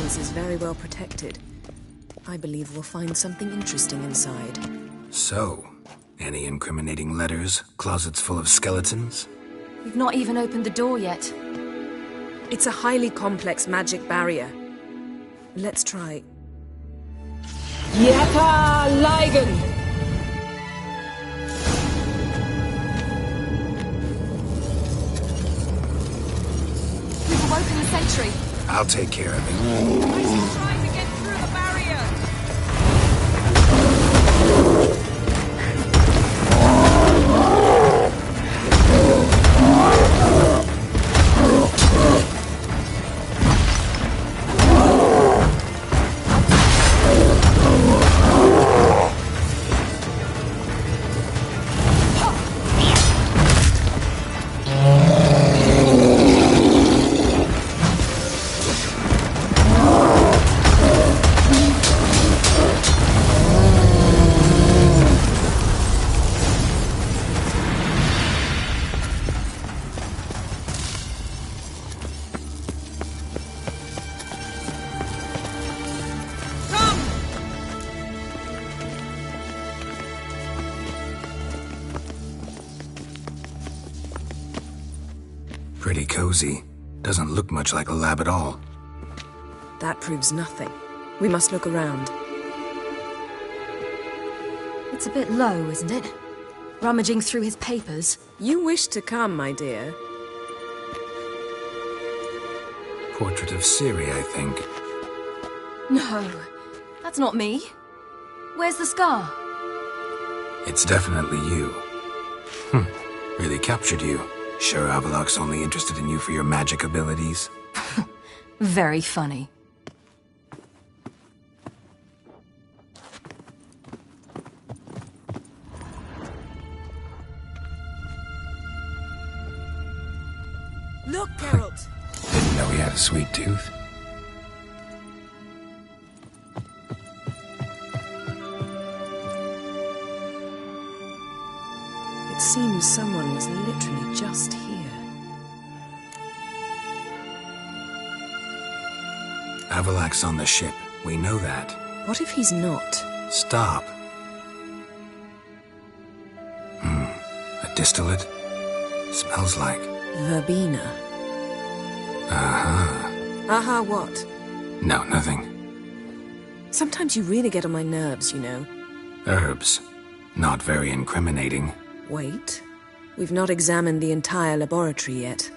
entrance is very well protected. I believe we'll find something interesting inside. So, any incriminating letters? Closets full of skeletons? We've not even opened the door yet. It's a highly complex magic barrier. Let's try. Yeta Ligen! We've awoken the sentry. I'll take care of it. He's trying to get through the barrier! Pretty cozy. Doesn't look much like a lab at all. That proves nothing. We must look around. It's a bit low, isn't it? Rummaging through his papers. You wish to come, my dear. Portrait of Ciri, I think. No, that's not me. Where's the scar? It's definitely you. Really captured you. Sure Avallac'h's only interested in you for your magic abilities? Very funny. Look, Geralt! Didn't know he had a sweet tooth. It seems someone was literally just here. Avallac'h's on the ship. We know that. What if he's not? Stop. A distillate? Smells like... Verbena. Aha, what? No, nothing. Sometimes you really get on my nerves, you know. Herbs. Not very incriminating. Wait. We've not examined the entire laboratory yet.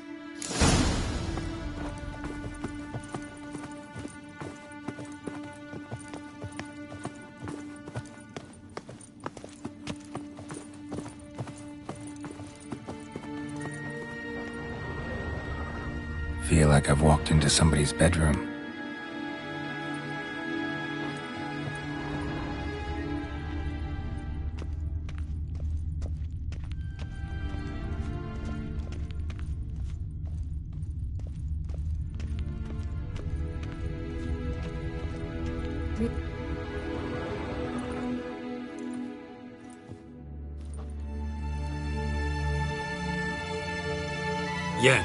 Feel like I've walked into somebody's bedroom. Yen.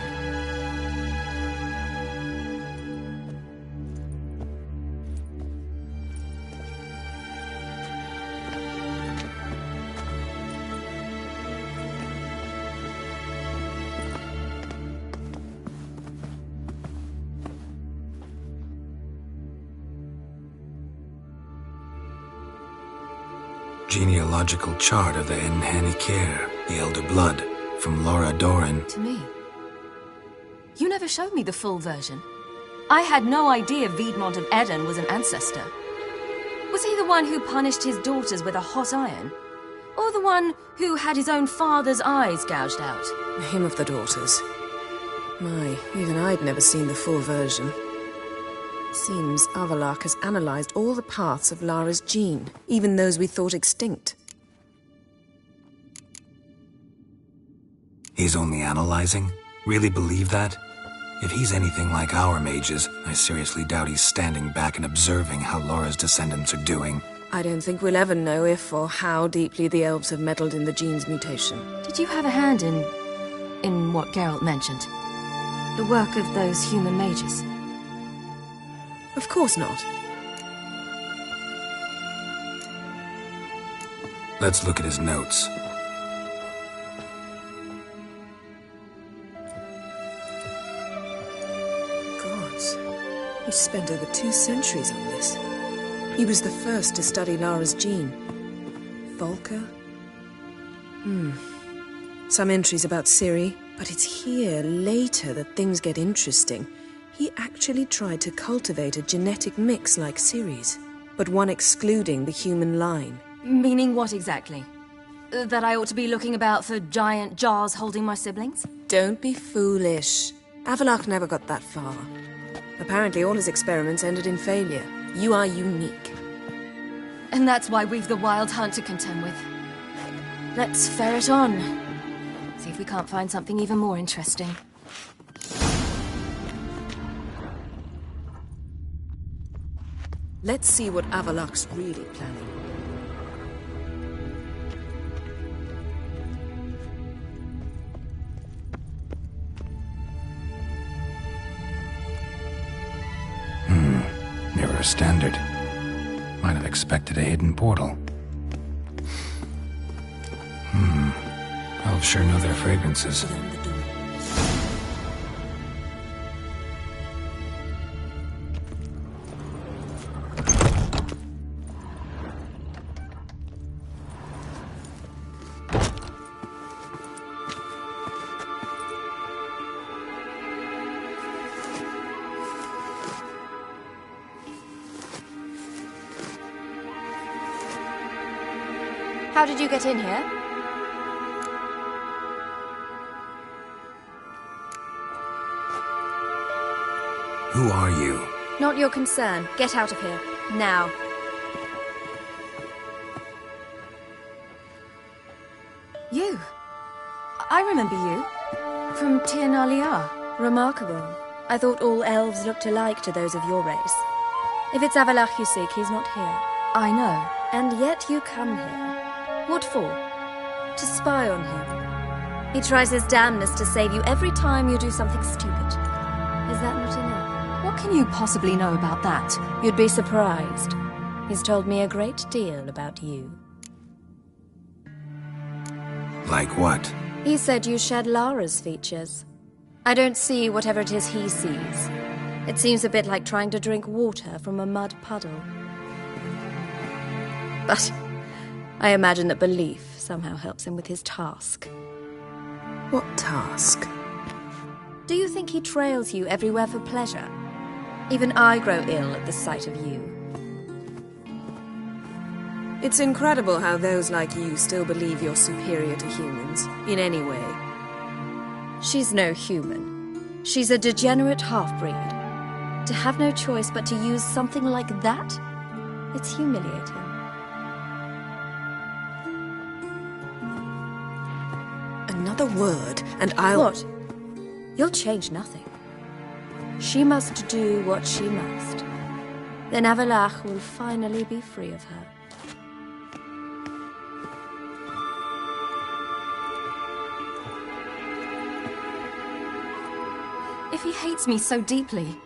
Genealogical chart of the Enhaniker, the Elder Blood, from Laura Doran. To me. You never showed me the full version. I had no idea Viedmont of Eden was an ancestor. Was he the one who punished his daughters with a hot iron? Or the one who had his own father's eyes gouged out? Him of the daughters. My, even I'd never seen the full version. Seems Avallac'h has analyzed all the paths of Lara's gene, even those we thought extinct. He's only analyzing? Really believe that? If he's anything like our mages, I seriously doubt he's standing back and observing how Laura's descendants are doing. I don't think we'll ever know if or how deeply the elves have meddled in the gene's mutation. Did you have a hand in what Geralt mentioned? The work of those human mages? Of course not. Let's look at his notes. Gods. He spent over 2 centuries on this. He was the first to study Lara's gene. Volker? Some entries about Ciri, but it's here, later, that things get interesting. He actually tried to cultivate a genetic mix like Ciri's, but one excluding the human line. Meaning what exactly? That I ought to be looking about for giant jars holding my siblings? Don't be foolish. Avallac'h never got that far. Apparently all his experiments ended in failure. You are unique. And that's why we've the Wild Hunt to contend with. Let's ferret on. See if we can't find something even more interesting. Let's see what Avallac'h's really planning. Mirror standard. Might have expected a hidden portal. Elves sure know their fragrances. How did you get in here? Who are you? Not your concern. Get out of here. Now. You. I remember you. From Tir Nalia. Remarkable. I thought all elves looked alike to those of your race. If it's Avallac'h you seek, he's not here. I know. And yet you come here. What for? To spy on him. He tries his damnedest to save you every time you do something stupid. Is that not enough? What can you possibly know about that? You'd be surprised. He's told me a great deal about you. Like what? He said you shared Lara's features. I don't see whatever it is he sees. It seems a bit like trying to drink water from a mud puddle. But I imagine that belief somehow helps him with his task. What task? Do you think he trails you everywhere for pleasure? Even I grow ill at the sight of you. It's incredible how those like you still believe you're superior to humans, in any way. She's no human. She's a degenerate half-breed. To have no choice but to use something like that? It's humiliating. Another word, and I'll... What? You'll change nothing. She must do what she must. Then Avallac'h will finally be free of her. If he hates me so deeply,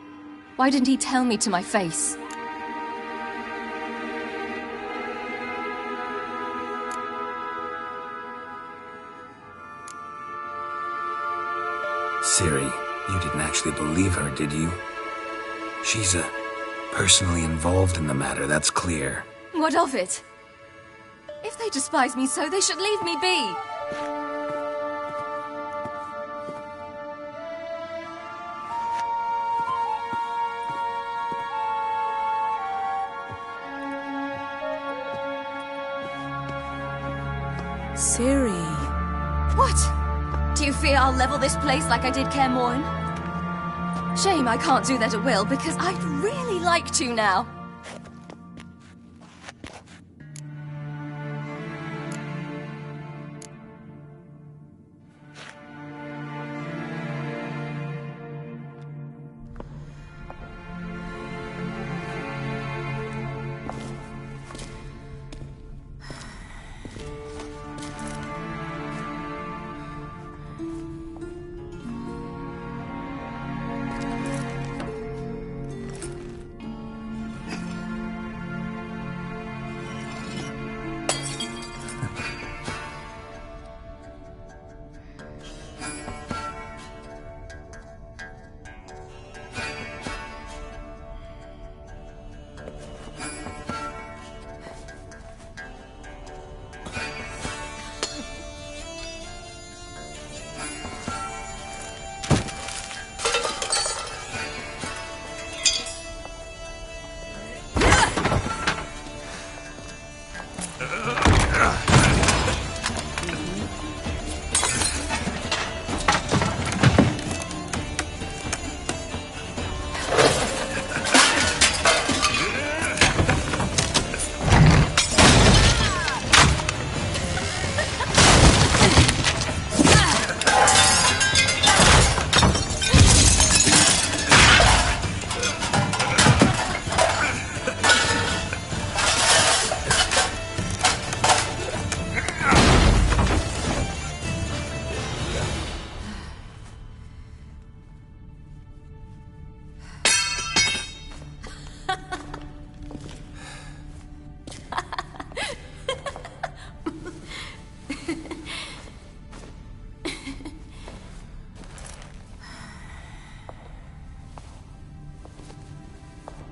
why didn't he tell me to my face? Ciri, you didn't actually believe her, did you? She's personally involved in the matter, that's clear. What of it? If they despise me so, they should leave me be. Ciri. What? Do you fear I'll level this place like I did Kaer Morhen? Shame I can't do that at will, because I'd really like to now.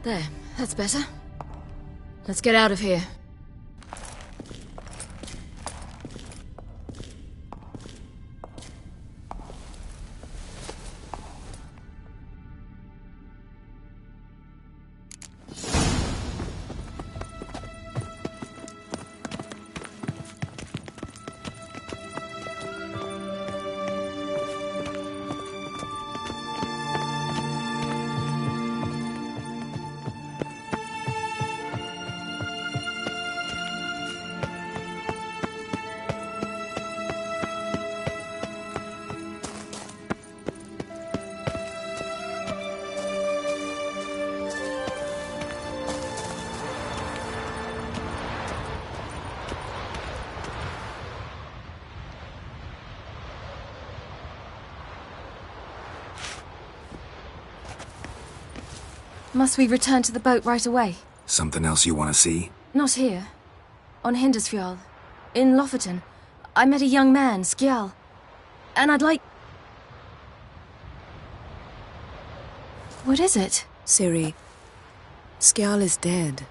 There, that's better. Let's get out of here. Must we return to the boat right away? Something else you want to see? Not here. On Hindarsfjall. In Lofoten. I met a young man, Skjal. And I'd like... What is it? Ciri, Skjal is dead.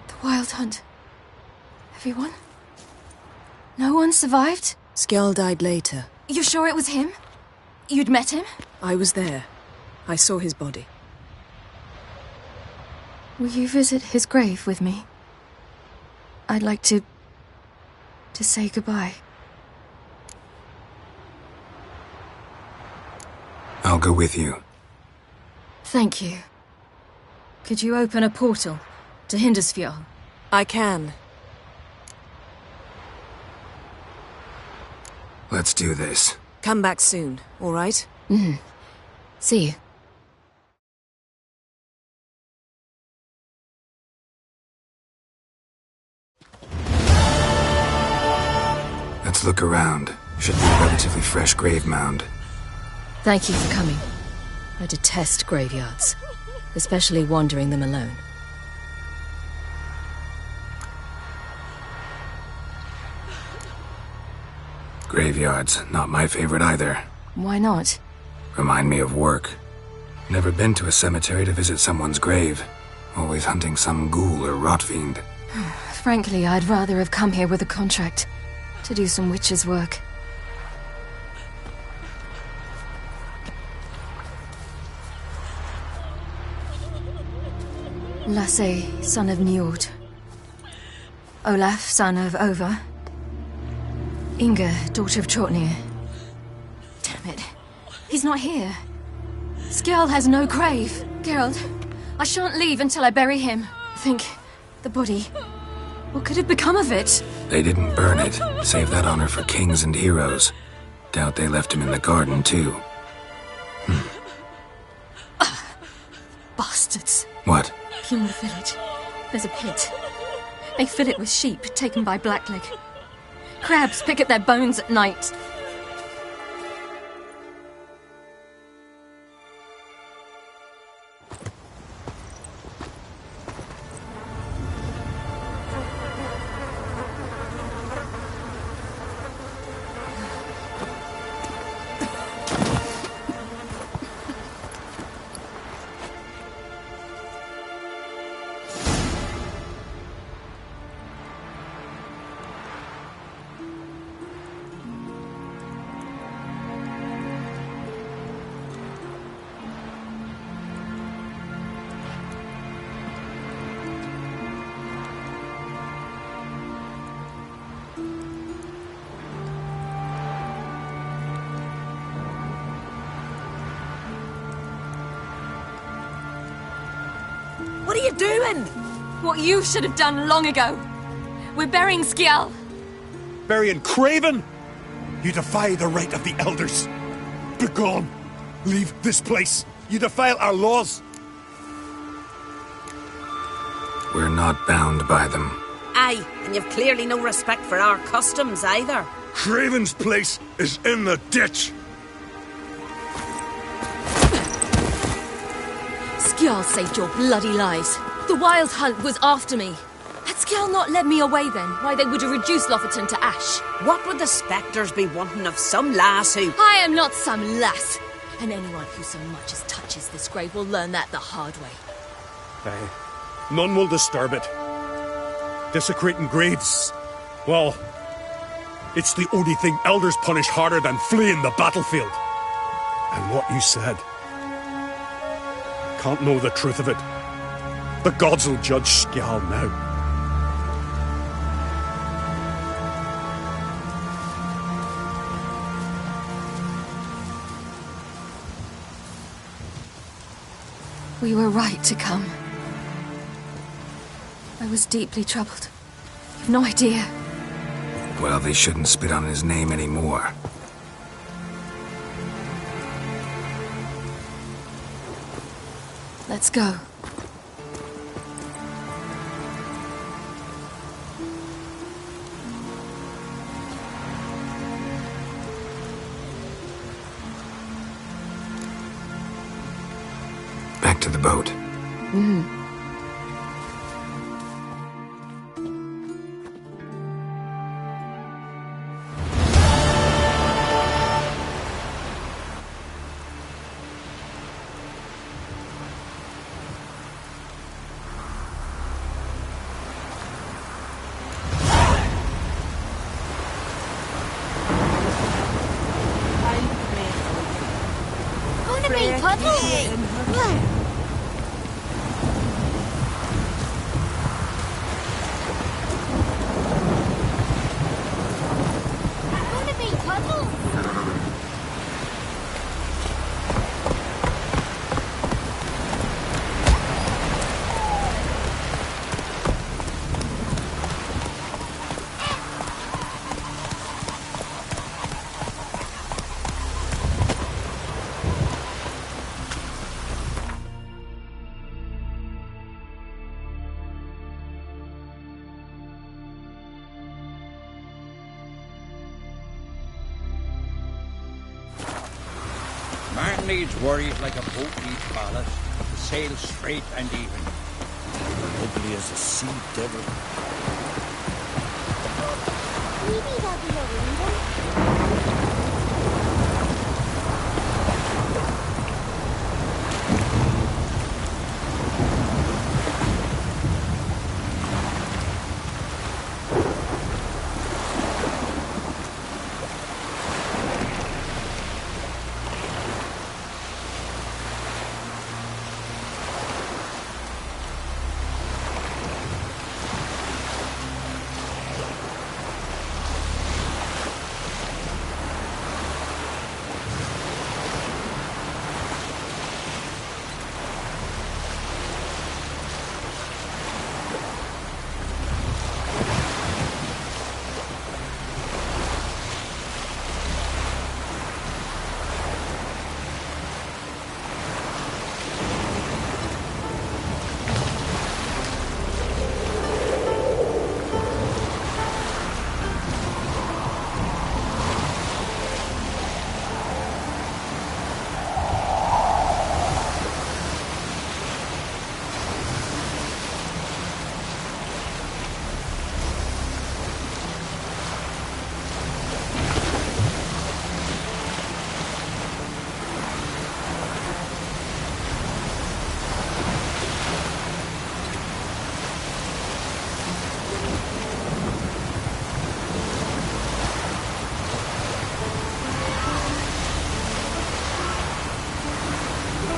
The Wild Hunt. Everyone? No one survived? Skjal died later. You're sure it was him? You'd met him? I was there. I saw his body. Will you visit his grave with me? I'd like to say goodbye. I'll go with you. Thank you. Could you open a portal to Hindarsfjall? I can. Let's do this. Come back soon, all right? See you. Let's look around. Should be a relatively fresh grave mound. Thank you for coming. I detest graveyards, especially wandering them alone. Graveyards, not my favorite either. Why not? Remind me of work. Never been to a cemetery to visit someone's grave. Always hunting some ghoul or rot fiend. Frankly, I'd rather have come here with a contract to do some witch's work. Lasse, son of Njord. Olaf, son of Ova. Inga, daughter of Trotnir. Damn it. He's not here. Skjal has no grave. Geralt, I shan't leave until I bury him. Think, the body. What could have become of it? They didn't burn it. Save that honor for kings and heroes. Doubt they left him in the garden, too. Bastards. What? In the village, there's a pit. They fill it with sheep taken by Blackleg. Crabs pick at their bones at night. What are you doing? What you should have done long ago. We're burying Skjal. Burying Craven? You defy the right of the elders. Begone. Leave this place. You defile our laws. We're not bound by them. Aye, and you've clearly no respect for our customs either. Craven's place is in the ditch. Skjal saved your bloody lives. The Wild Hunt was after me. Had Skjal not led me away then, why they would have reduced Lofoten to ash. What would the spectres be wanting of some lass who... I am not some lass. And anyone who so much as touches this grave will learn that the hard way. Aye. None will disturb it. Desecrating graves, well, it's the only thing elders punish harder than fleeing the battlefield. And what you said, can't know the truth of it. The gods will judge Skjal now. We were right to come. I was deeply troubled. You've no idea. Well, they shouldn't spit on his name anymore. Let's go. Back to the boat. Man needs worries like a boat needs ballast, to sail straight and even. Ugly as a sea devil. Maybe that'll be a window.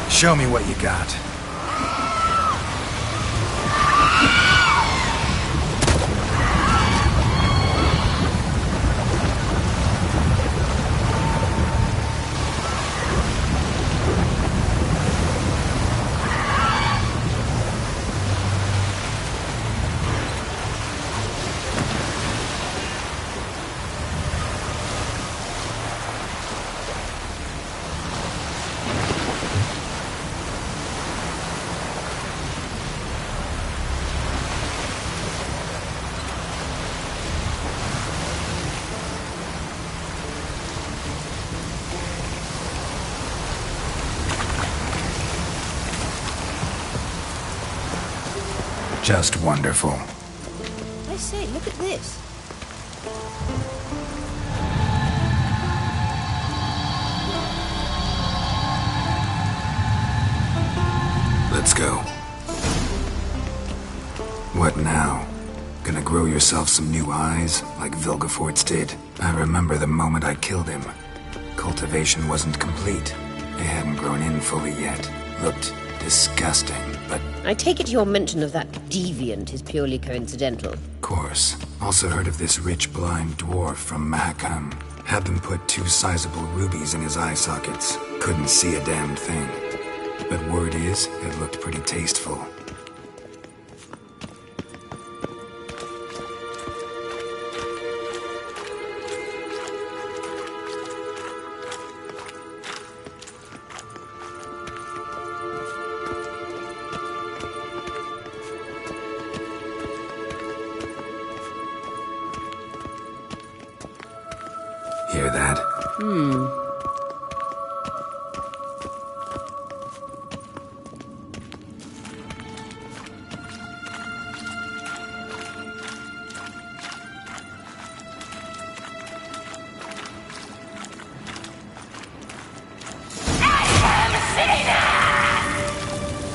Show me what you got. Just wonderful. I say, look at this. Let's go. What now? Gonna grow yourself some new eyes, like Vilgefortz did? I remember the moment I killed him. Cultivation wasn't complete. They hadn't grown in fully yet. Looked disgusting, but... I take it your mention of that deviant is purely coincidental. Of course. Also heard of this rich blind dwarf from Mahakam. Had them put 2 sizable rubies in his eye sockets. Couldn't see a damned thing. But word is, it looked pretty tasteful. Hear that?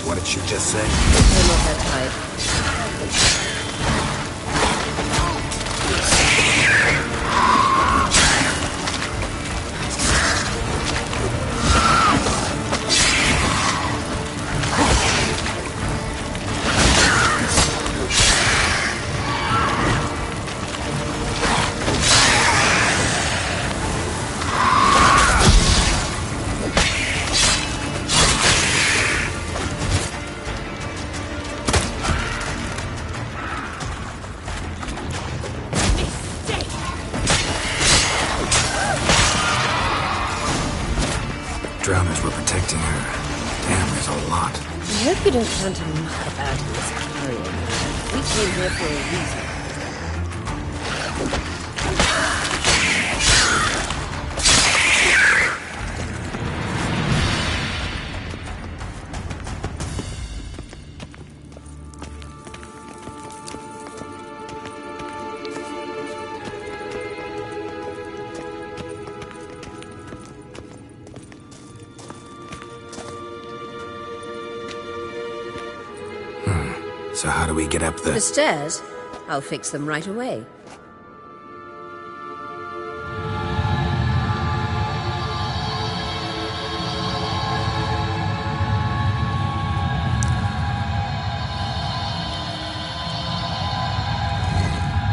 What did she just say? I'm not that tight. Drowners were protecting her. Damn, there's a lot. I hope you don't plan to muck about in this carrion. We came here for a reason. So how do we get up The stairs? I'll fix them right away.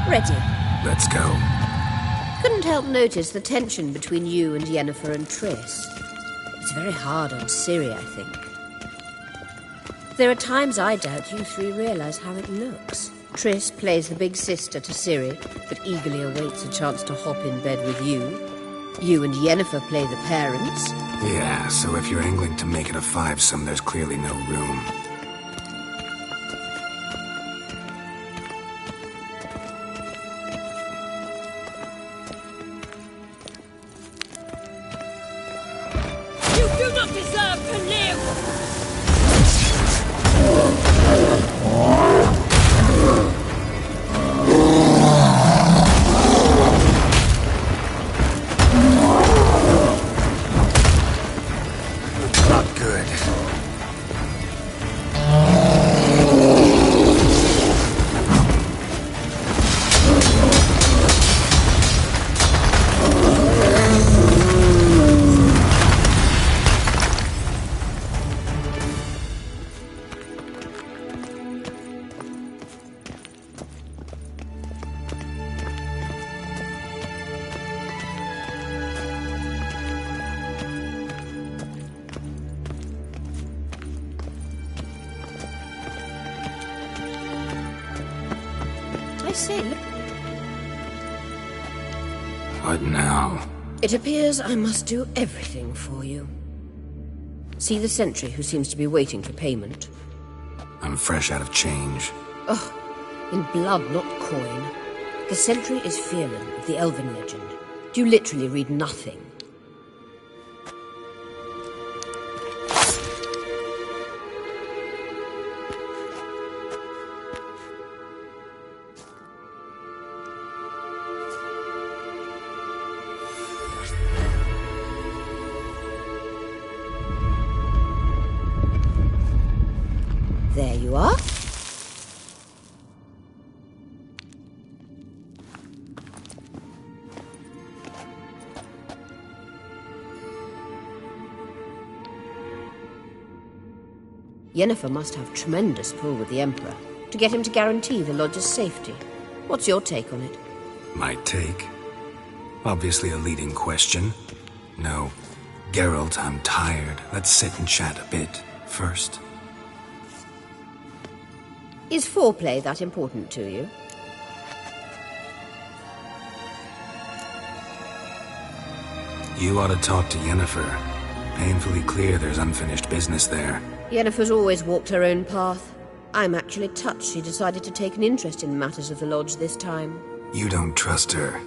Ready. Let's go. Couldn't help notice the tension between you and Yennefer and Triss. It's very hard on Ciri, I think. There are times I doubt you 3 realize how it looks. Triss plays the big sister to Ciri, but eagerly awaits a chance to hop in bed with you. You and Yennefer play the parents. Yeah, so if you're angling to make it a 5-some, there's clearly no room. You do not deserve to live! Not good. I say, look. What now? It appears I must do everything for you. See the sentry who seems to be waiting for payment? I'm fresh out of change. Oh, in blood, not coin. The sentry is Fierlan of the Elven legend. Do you literally read nothing? There you are. Yennefer must have tremendous pull with the Emperor to get him to guarantee the Lodge's safety. What's your take on it? My take? Obviously a leading question. No. Geralt, I'm tired. Let's sit and chat a bit first. Is foreplay that important to you? You ought to talk to Yennefer. Painfully clear there's unfinished business there. Yennefer's always walked her own path. I'm actually touched she decided to take an interest in matters of the Lodge this time. You don't trust her.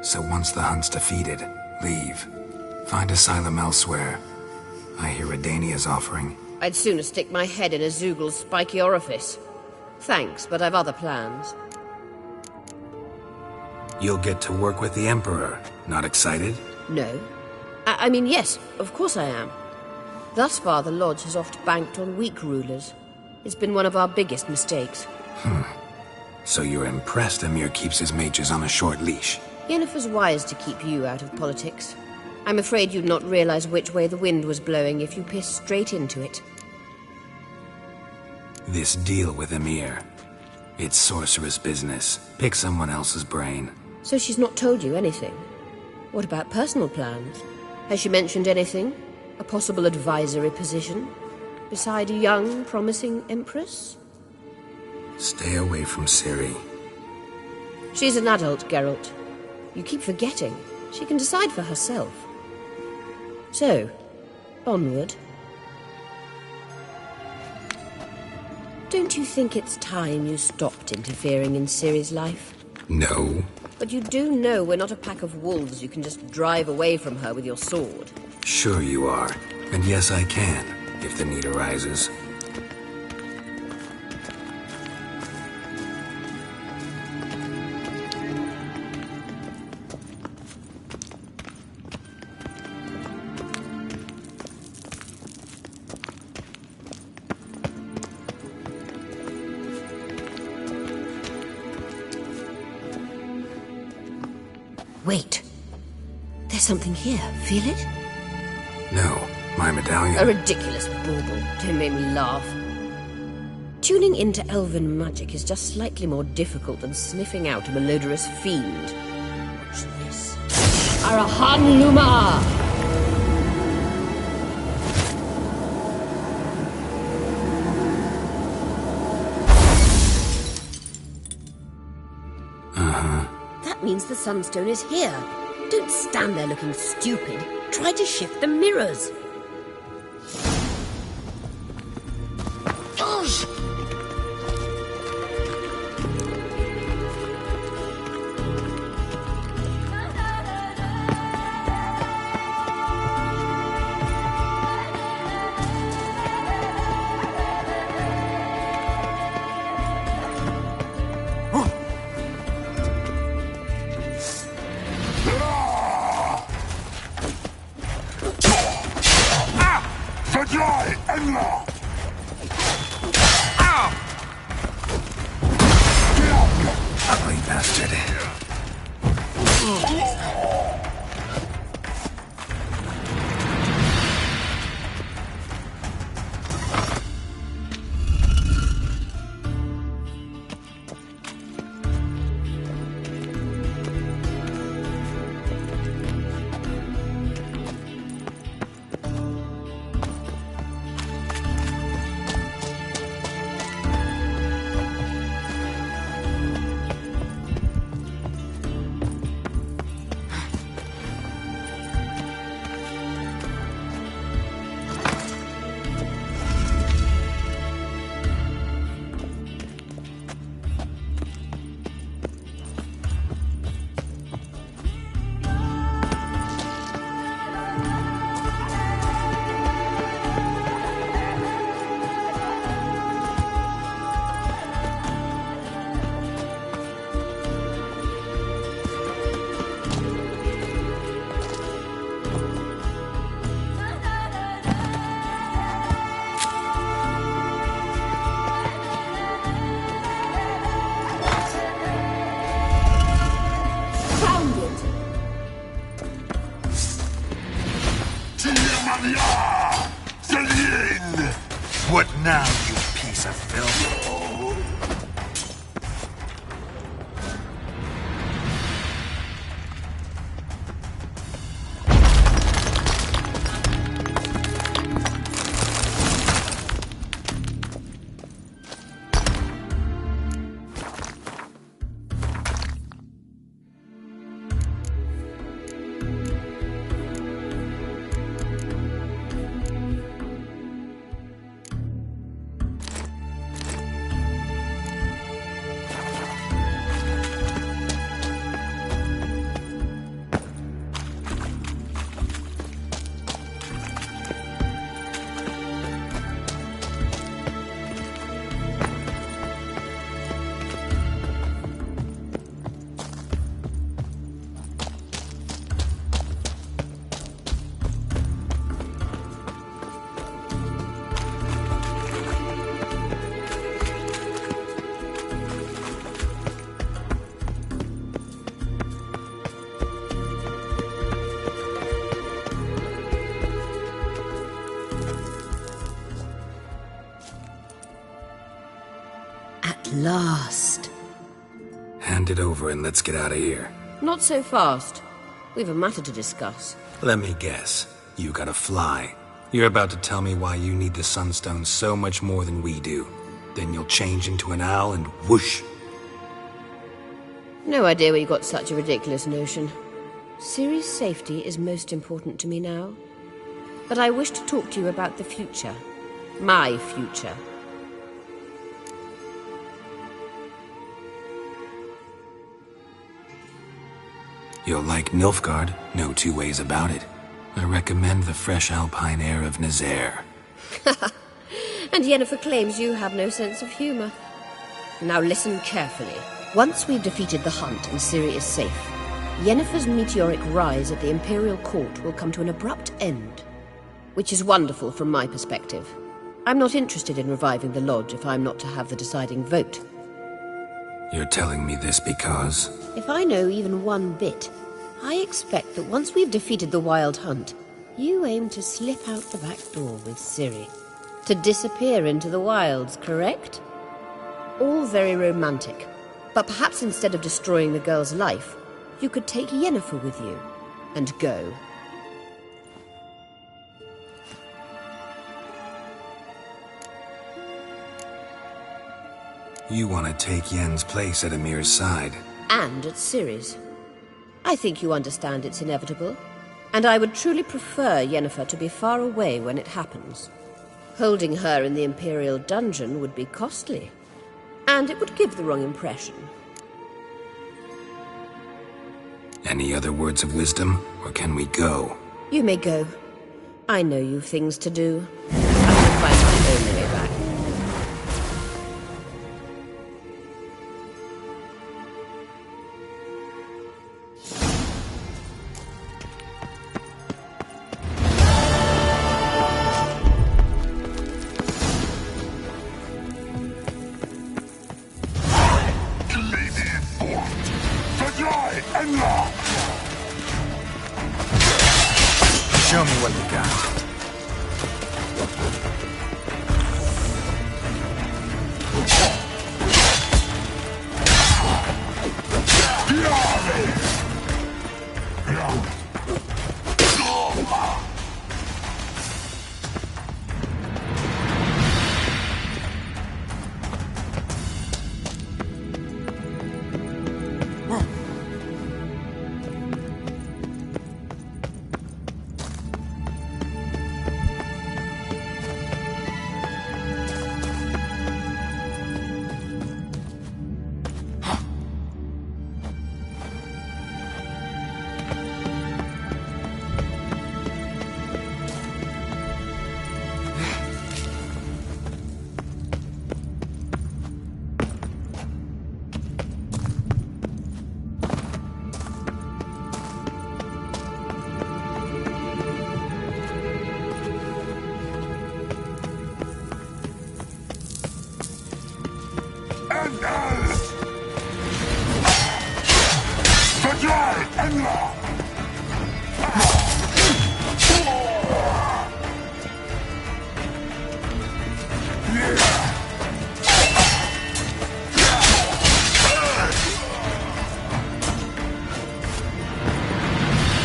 So once the hunt's defeated, leave. Find asylum elsewhere. I hear Redania's offering. I'd sooner stick my head in a Zoogl's spiky orifice. Thanks, but I've other plans. You'll get to work with the Emperor. Not excited? No. I mean, yes, of course I am. Thus far, the Lodge has oft banked on weak rulers. It's been one of our biggest mistakes. So you're impressed Emir keeps his mages on a short leash? Yennefer's wise to keep you out of politics. I'm afraid you'd not realize which way the wind was blowing if you pissed straight into it. This deal with Emir. It's sorceress business. Pick someone else's brain. So she's not told you anything? What about personal plans? Has she mentioned anything? A possible advisory position? Beside a young, promising empress? Stay away from Ciri. She's an adult, Geralt. You keep forgetting. She can decide for herself. So, onward. Don't you think it's time you stopped interfering in Ciri's life? No. But you do know we're not a pack of wolves you can just drive away from her with your sword. Sure you are. And yes, I can, if the need arises. Wait. There's something here. Feel it? No, my medallion. A ridiculous bauble. Don't make me laugh. Tuning into elven magic is just slightly more difficult than sniffing out a malodorous fiend. Watch this. Arahan Luma! That means the Sunstone is here. Don't stand there looking stupid. Try to shift the mirrors. Gosh! Ugly bastard. What now, you piece of filth? Last. Hand it over and let's get out of here. Not so fast. We've a matter to discuss. Let me guess. You gotta fly. You're about to tell me why you need the Sunstone so much more than we do. Then you'll change into an owl and whoosh. No idea where you got such a ridiculous notion. Ciri's safety is most important to me now. But I wish to talk to you about the future. My future. You'll like Nilfgaard, no two ways about it. I recommend the fresh alpine air of Nazaire. And Yennefer claims you have no sense of humor. Now listen carefully. Once we've defeated the hunt and Ciri is safe, Yennefer's meteoric rise at the Imperial Court will come to an abrupt end. Which is wonderful from my perspective. I'm not interested in reviving the Lodge if I'm not to have the deciding vote. You're telling me this because... If I know even one bit, I expect that once we've defeated the Wild Hunt, you aim to slip out the back door with Ciri. To disappear into the wilds, correct? All very romantic. But perhaps instead of destroying the girl's life, you could take Yennefer with you and go. You want to take Yen's place at Amir's side. And at Ciri's. I think you understand it's inevitable. And I would truly prefer Yennefer to be far away when it happens. Holding her in the Imperial dungeon would be costly. And it would give the wrong impression. Any other words of wisdom, or can we go? You may go. I know you've things to do. I will find my own way back. Show me what you got.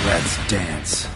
Let's dance.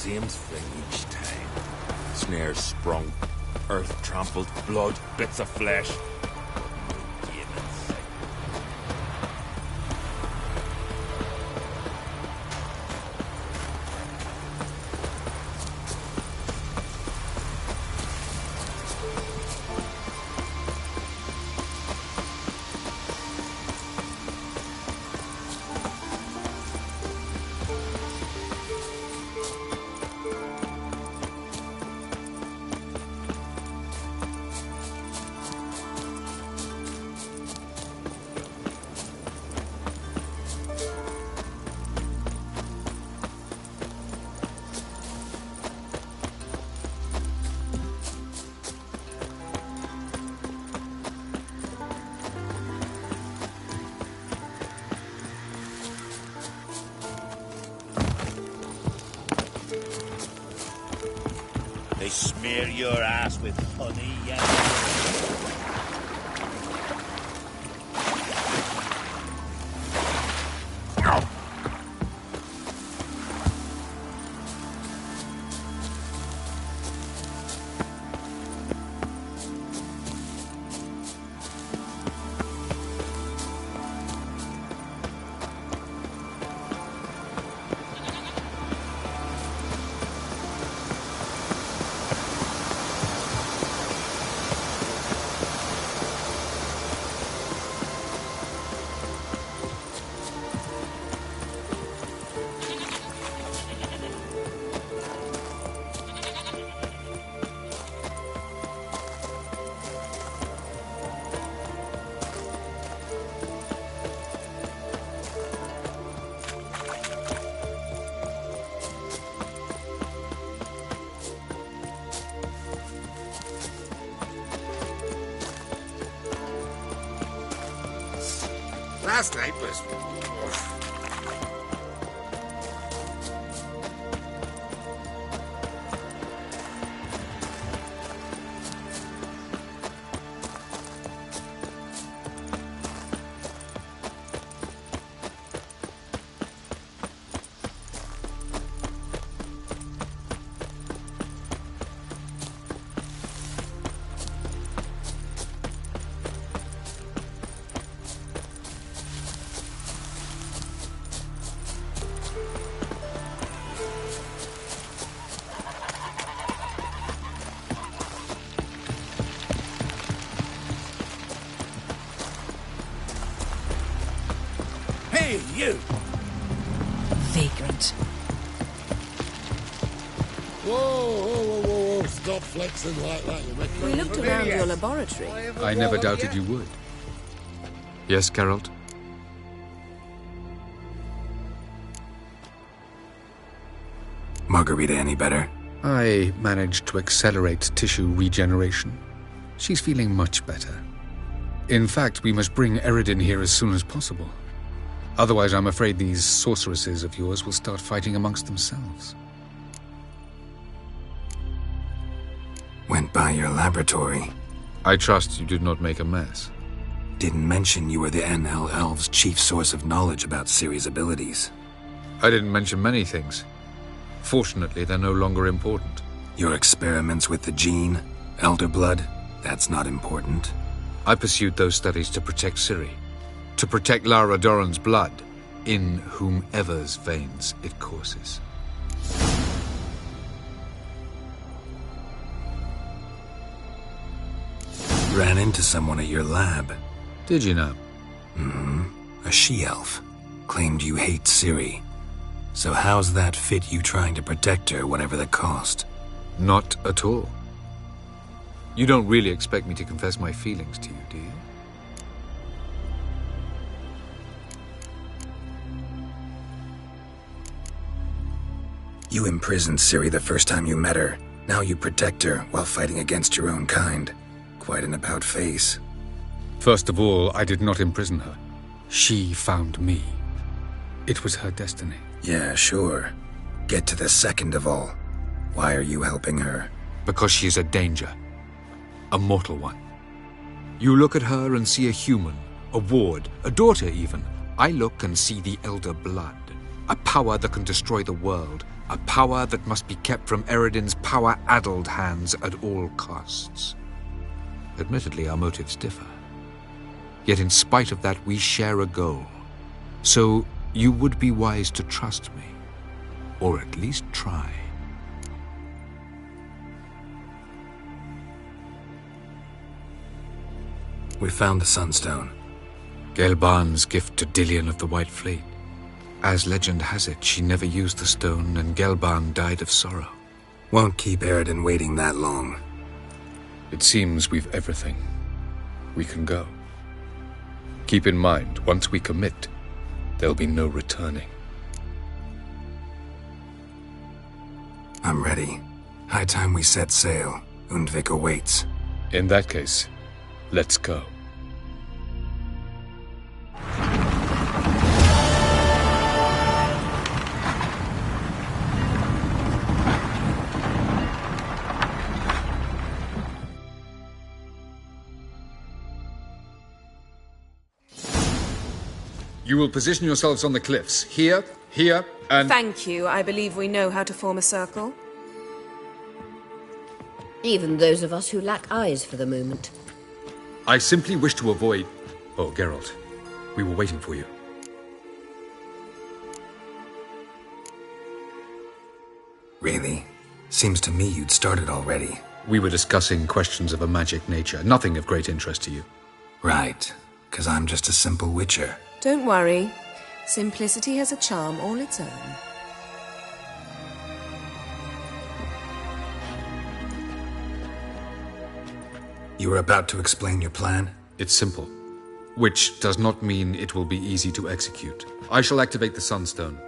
Same thing each time. Snares sprung, earth trampled, blood, bits of flesh. smear your ass with honey, yeah. Last night was... Hey, you! Vagrant. Whoa, stop flexing like that. You make We looked around your laboratory. I never doubted you would. Yes, Geralt? Margarita any better? I managed to accelerate tissue regeneration. She's feeling much better. In fact, we must bring Eredin here as soon as possible. Otherwise, I'm afraid these sorceresses of yours will start fighting amongst themselves. Went by your laboratory. I trust you did not make a mess. Didn't mention you were the NL Elves' chief source of knowledge about Ciri's abilities. I didn't mention many things. Fortunately, they're no longer important. Your experiments with the gene, Elder Blood, that's not important. I pursued those studies to protect Ciri. To protect Lara Dorren's blood, in whomever's veins it courses. Ran into someone at your lab. Did you know? A she-elf. Claimed you hate Ciri. So how's that fit you trying to protect her, whatever the cost? Not at all. You don't really expect me to confess my feelings to you, do you? You imprisoned Ciri the first time you met her. Now you protect her while fighting against your own kind. Quite an about-face. First of all, I did not imprison her. She found me. It was her destiny. Yeah, sure. Get to the second of all. Why are you helping her? Because she is a danger. A mortal one. You look at her and see a human, a ward, a daughter even. I look and see the Elder Blood. A power that can destroy the world. A power that must be kept from Eredin's power-addled hands at all costs. Admittedly, our motives differ. Yet in spite of that, we share a goal. So you would be wise to trust me. Or at least try. We found the Sunstone. Gelban's gift to Dillion of the White Fleet. As legend has it, she never used the stone and Gelban died of sorrow. Won't keep Eredin waiting that long. It seems we've everything. We can go. Keep in mind, once we commit, there'll be no returning. I'm ready. High time we set sail. Undvik awaits. In that case, let's go. You will position yourselves on the cliffs. Here, here, and... Thank you. I believe we know how to form a circle. Even those of us who lack eyes for the moment. I simply wish to avoid... Oh, Geralt. We were waiting for you. Really? Seems to me you'd started already. We were discussing questions of a magic nature, nothing of great interest to you. Right, 'cause I'm just a simple witcher. Don't worry. Simplicity has a charm all its own. You were about to explain your plan? It's simple, which does not mean it will be easy to execute. I shall activate the Sunstone.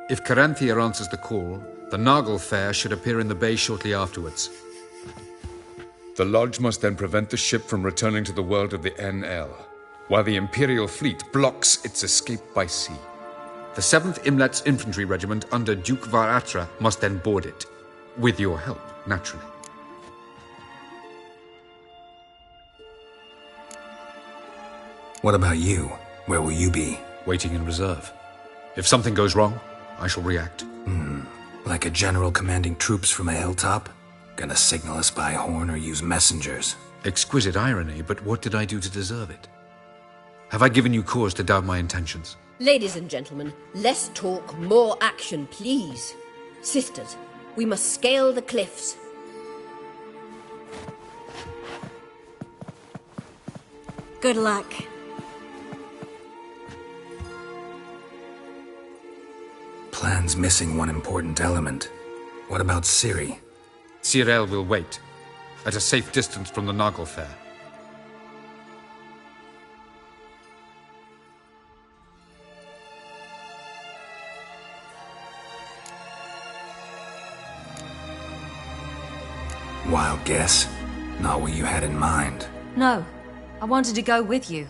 If Caranthia answers the call, the Naglfar should appear in the bay shortly afterwards. The Lodge must then prevent the ship from returning to the world of the NL, while the Imperial fleet blocks its escape by sea. The 7th Imlet's Infantry Regiment under Duke Var-Atra must then board it. With your help, naturally. What about you? Where will you be? Waiting in reserve. If something goes wrong, I shall react. Like a general commanding troops from a hilltop? Gonna signal us by horn or use messengers? Exquisite irony, but what did I do to deserve it? Have I given you cause to doubt my intentions? Ladies and gentlemen, less talk, more action, please. Sisters, we must scale the cliffs. Good luck. Plan's missing one important element. What about Ciri? Cyril will wait, at a safe distance from the Naglfar. Wild guess. Not what you had in mind. No, I wanted to go with you.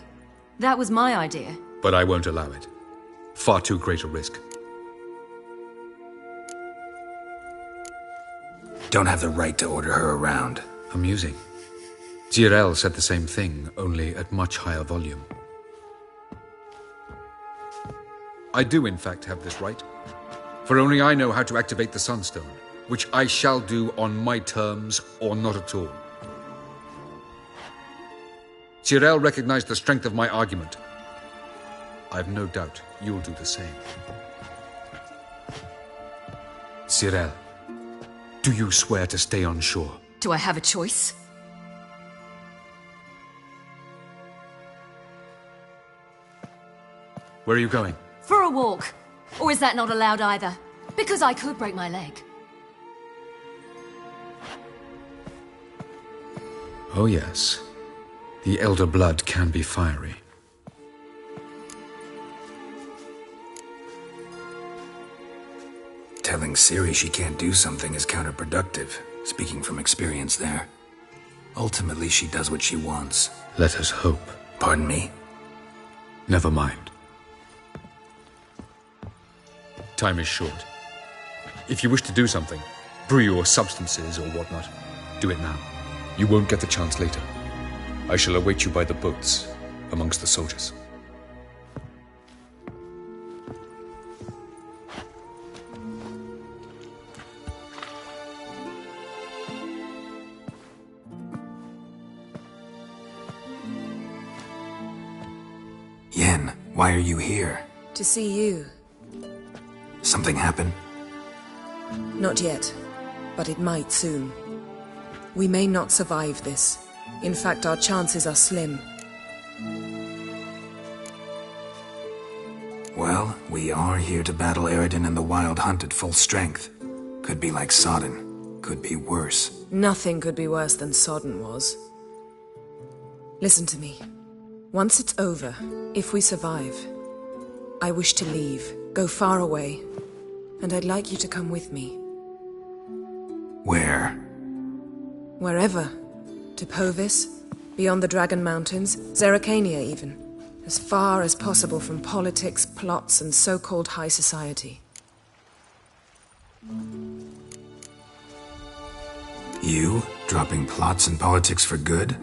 That was my idea. But I won't allow it. Far too great a risk. Don't have the right to order her around. Amusing. Cyril said the same thing, only at much higher volume. I do, in fact, have this right. For only I know how to activate the Sunstone, which I shall do on my terms or not at all. Cyril recognized the strength of my argument. I've no doubt you'll do the same. Cyril, do you swear to stay on shore? Do I have a choice? Where are you going? For a walk. Or is that not allowed either? Because I could break my leg. Oh yes. The Elder Blood can be fiery. Telling Ciri she can't do something is counterproductive, speaking from experience there. Ultimately, she does what she wants. Let us hope. Pardon me? Never mind. Time is short. If you wish to do something, brew your substances or whatnot, do it now. You won't get the chance later. I shall await you by the boats, amongst the soldiers. Yen, why are you here? To see you. Something happen? Not yet, but it might soon. We may not survive this. In fact, our chances are slim. Well, we are here to battle Eredin and the Wild Hunt at full strength. Could be like Sodden. Could be worse. Nothing could be worse than Sodden was. Listen to me. Once it's over, if we survive, I wish to leave, go far away, and I'd like you to come with me. Where? Wherever. To Povis, beyond the Dragon Mountains, Zerrikania even. As far as possible from politics, plots, and so-called high society. You? Dropping plots and politics for good?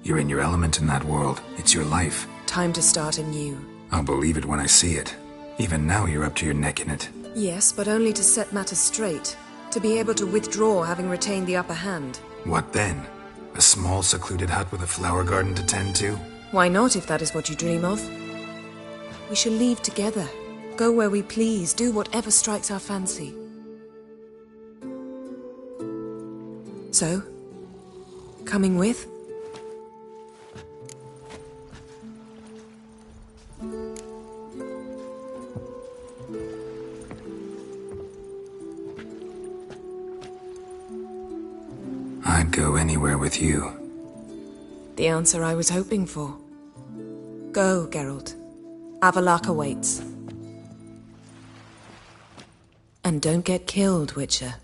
You're in your element in that world. It's your life. Time to start anew. I'll believe it when I see it. Even now you're up to your neck in it. Yes, but only to set matters straight. To be able to withdraw having retained the upper hand. What then? A small secluded hut with a flower garden to tend to? Why not, if that is what you dream of? We shall leave together. Go where we please, do whatever strikes our fancy. So, coming with? I'd go anywhere with you. The answer I was hoping for. Go, Geralt. Avallac'h awaits. And don't get killed, Witcher.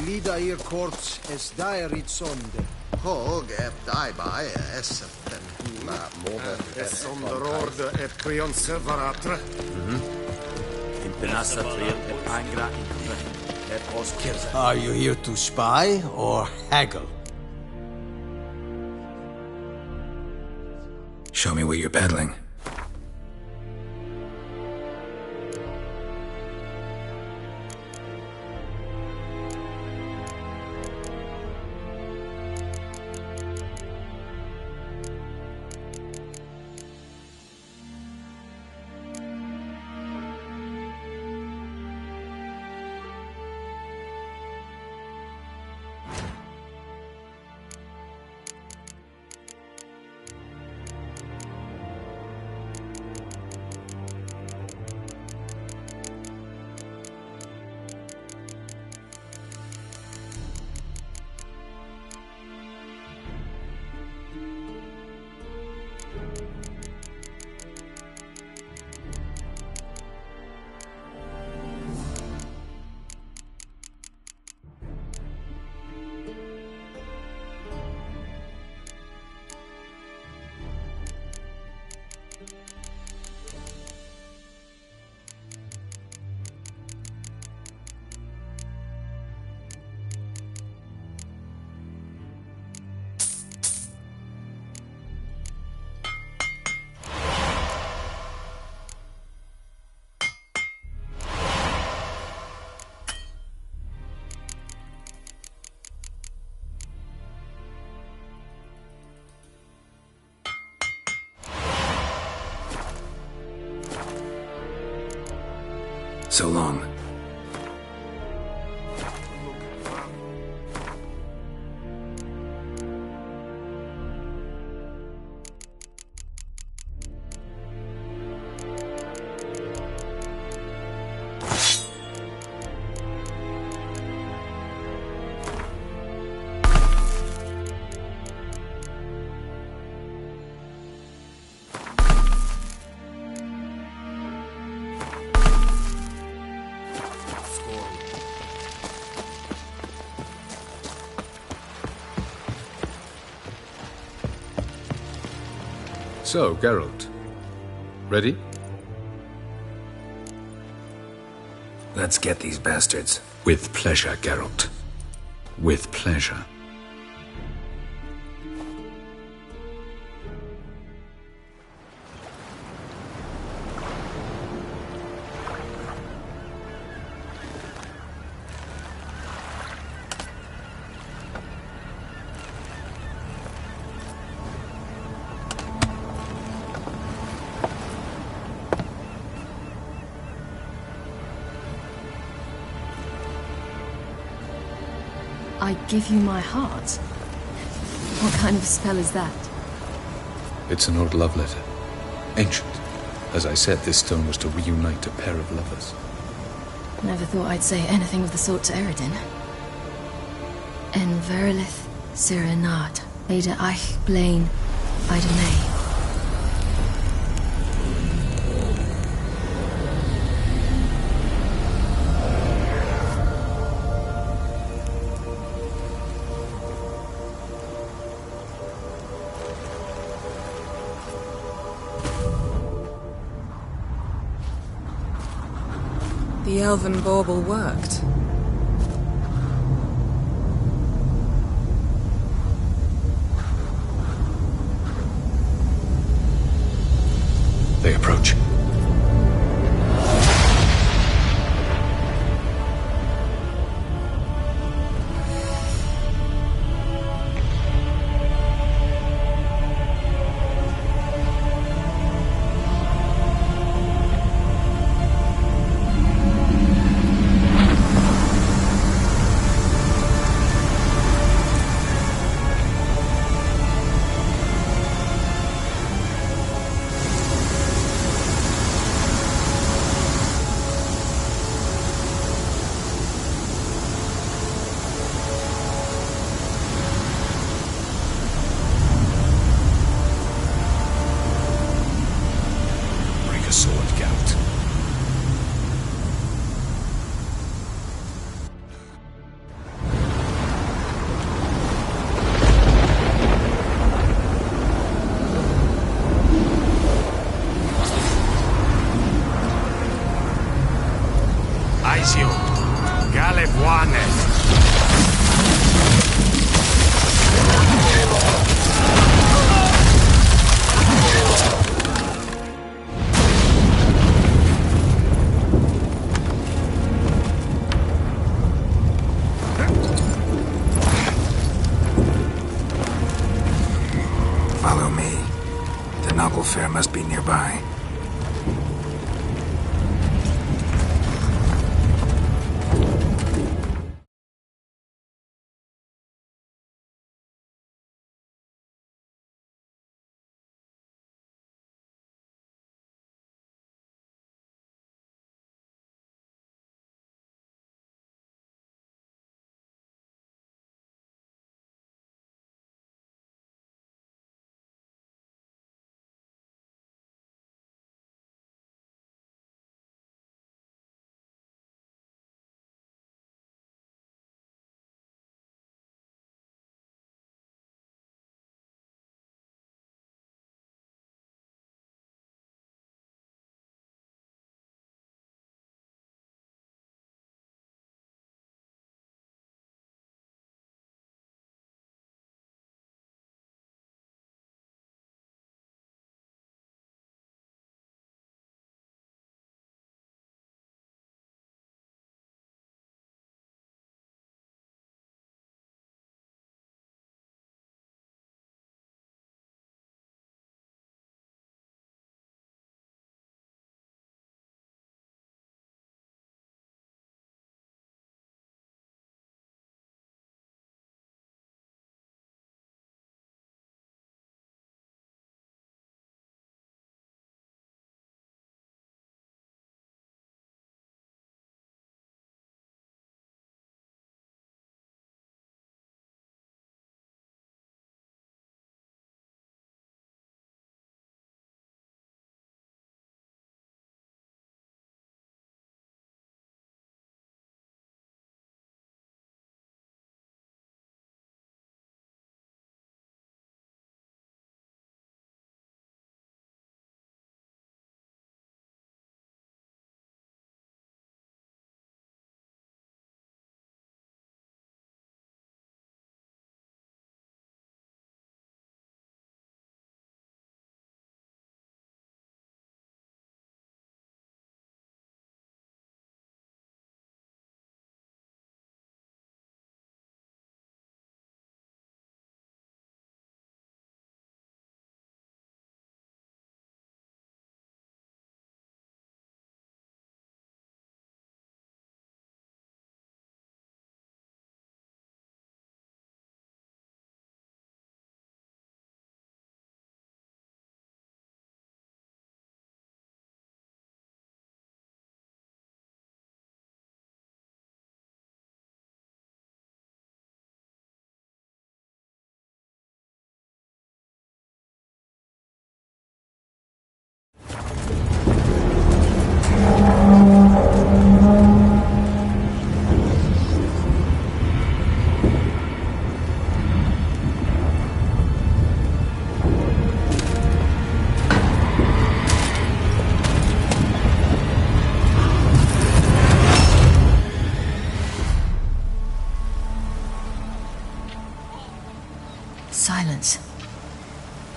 Lida ir courts es daerit sonde. Hog ep daibai essen. Ma moder Es onderorde et creon servaratre. Impenassa triel et angra et oskirza. Are you here to spy or haggle? Show me what you're peddling. So long. So, Geralt. Ready? Let's get these bastards. With pleasure, Geralt. With pleasure. I give you my heart? What kind of spell is that? It's an old love letter. Ancient. As I said, this stone was to reunite a pair of lovers. Never thought I'd say anything of the sort to Eredin. En verilith Sirenad, Ada Eich Blaine, Ida May. The elven bauble worked. They approach. Ezio, Galebuane. Follow me. The noble fair must be nearby.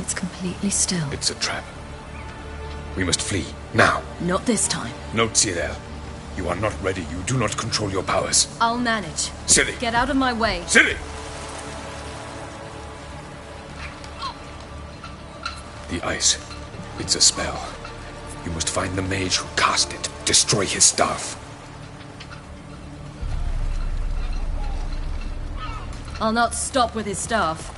It's completely still. It's a trap. We must flee, now. Not this time. Note, Cyril. You are not ready. You do not control your powers. I'll manage. Ciri! Get out of my way. Ciri! The ice. It's a spell. You must find the mage who cast it. Destroy his staff. I'll not stop with his staff.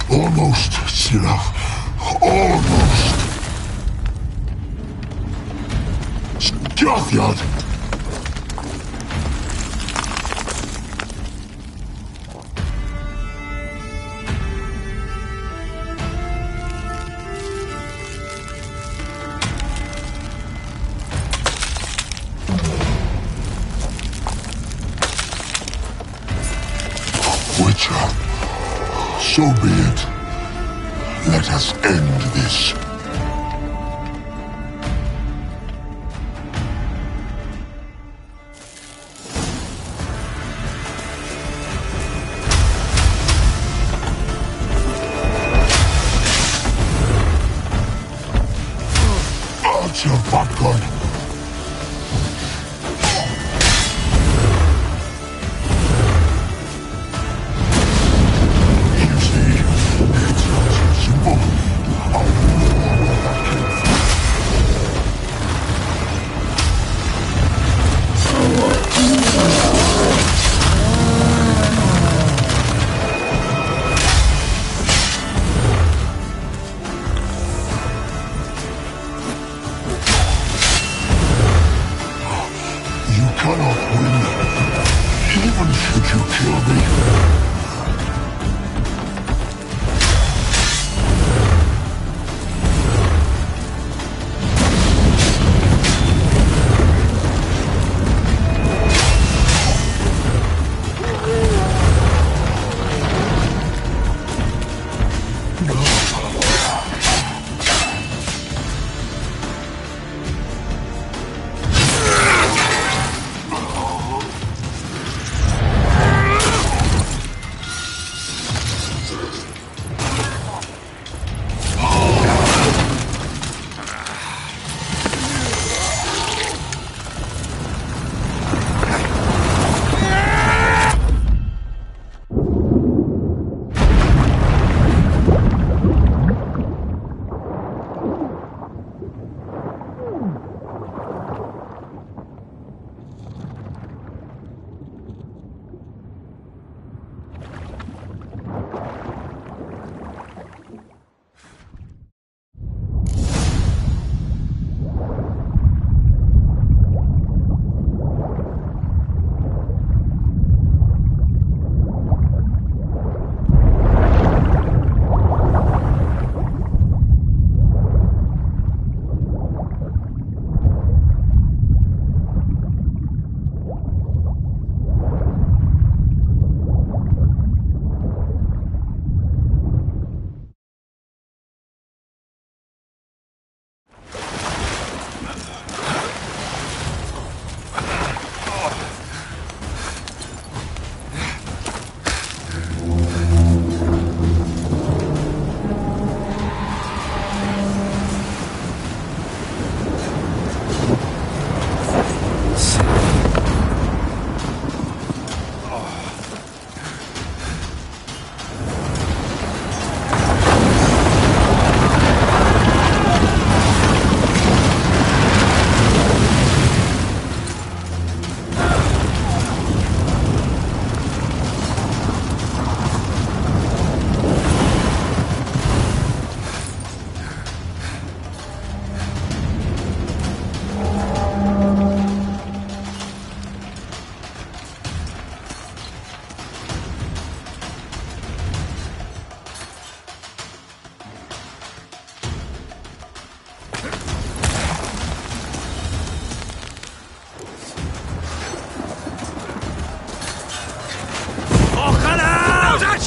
Almost, Cyril. Almost. Jothyard! Witcher, so be it. Let us end this. Archer Butgun. Cannot win, even should you kill me.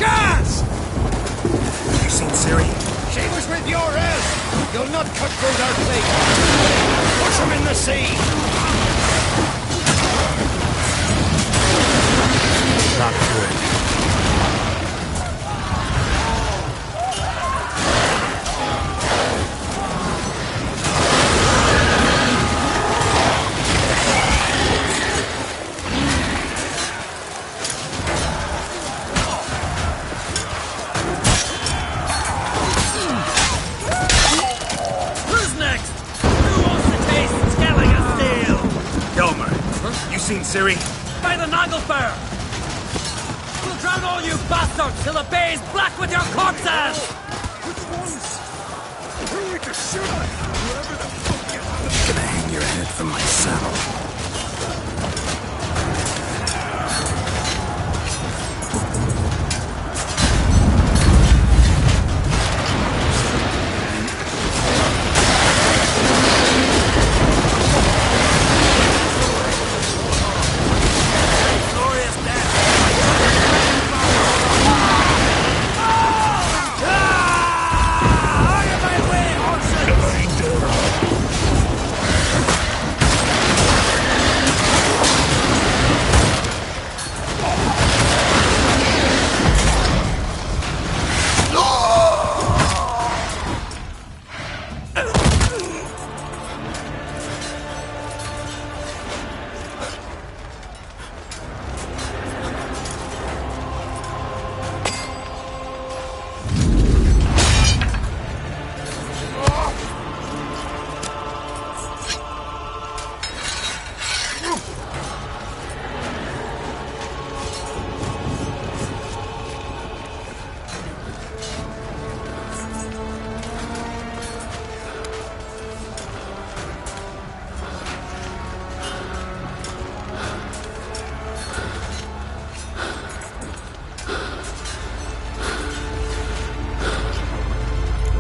chance! You seen Ciri? She was with your help. You'll not cut through their plate. Push them in the sea. Not good. Seen Ciri? By the Naglfar! We'll drown all you bastards till the bay is black with your corpses! Which ones? Who are we to shoot at? Whoever the fuck is Gonna hang your head from my saddle.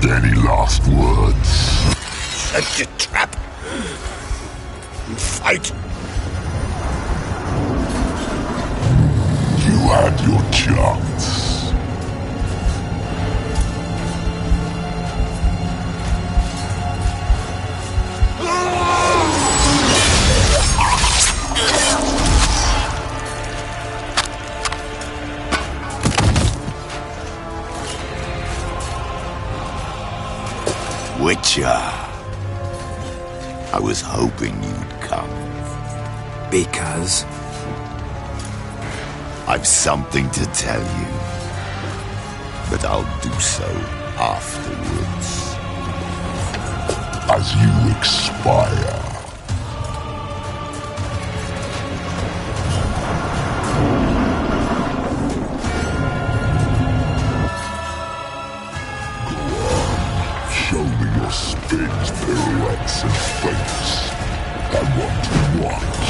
Any last words? Set your trap and fight. You had your chance. Witcher, I was hoping you'd come. Because? I've something to tell you, but I'll do so afterwards. As you expire. Show me your spins, pirouettes, and feints. I want to watch.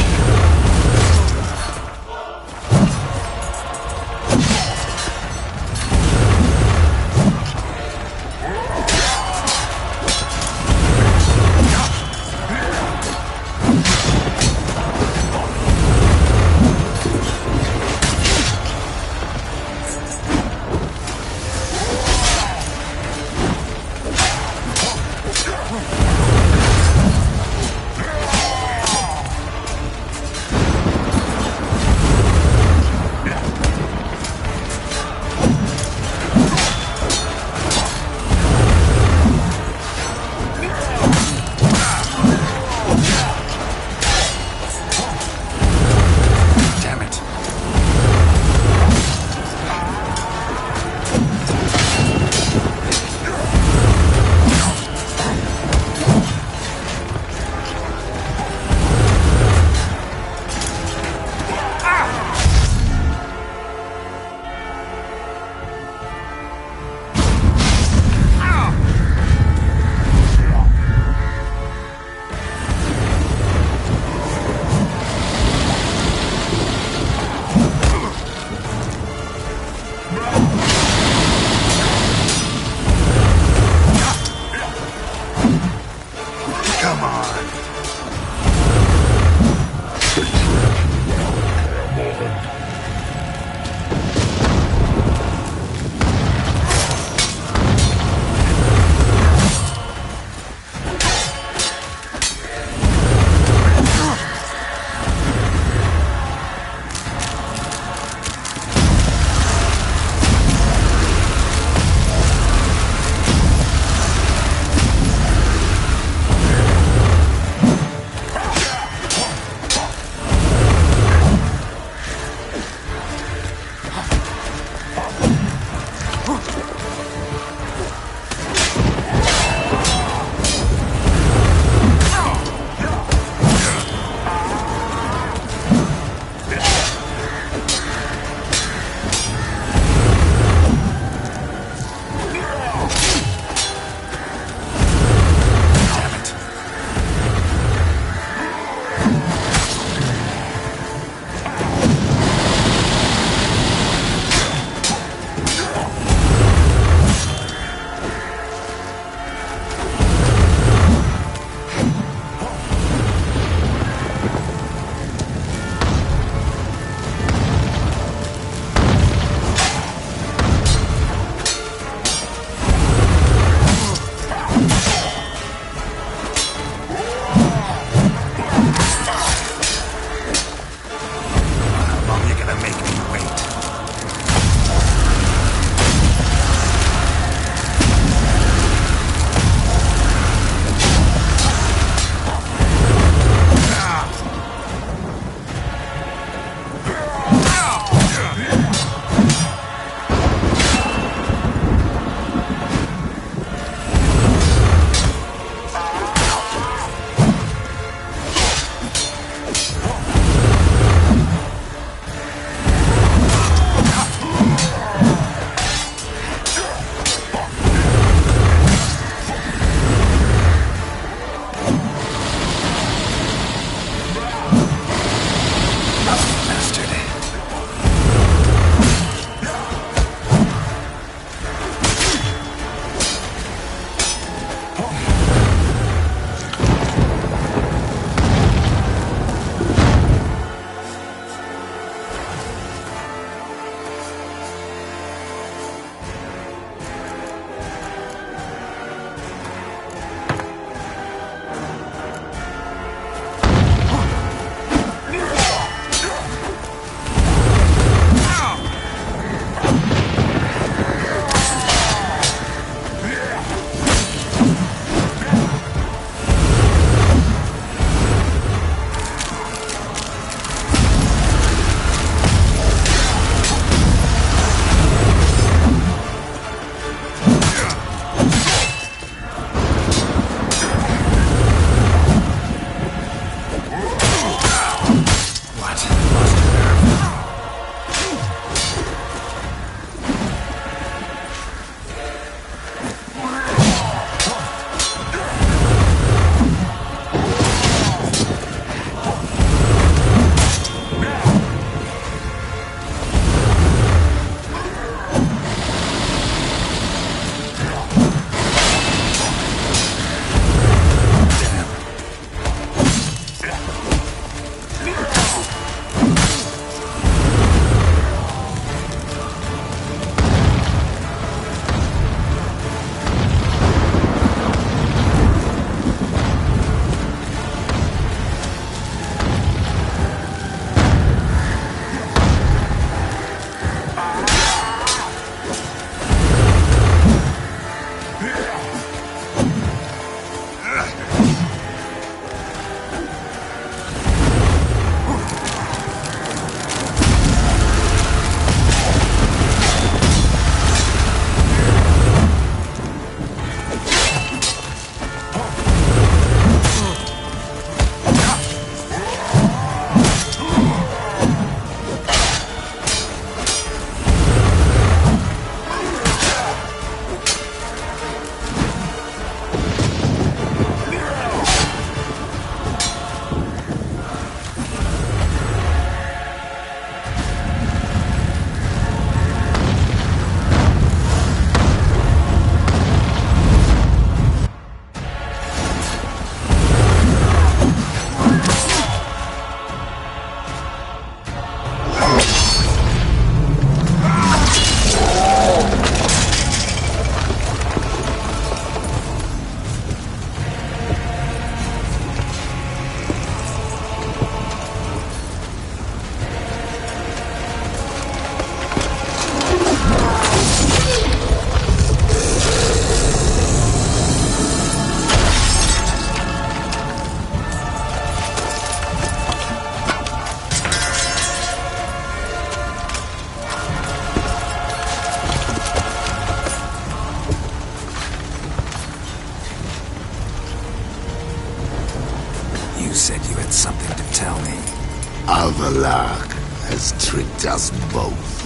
Avallac'h has tricked us both.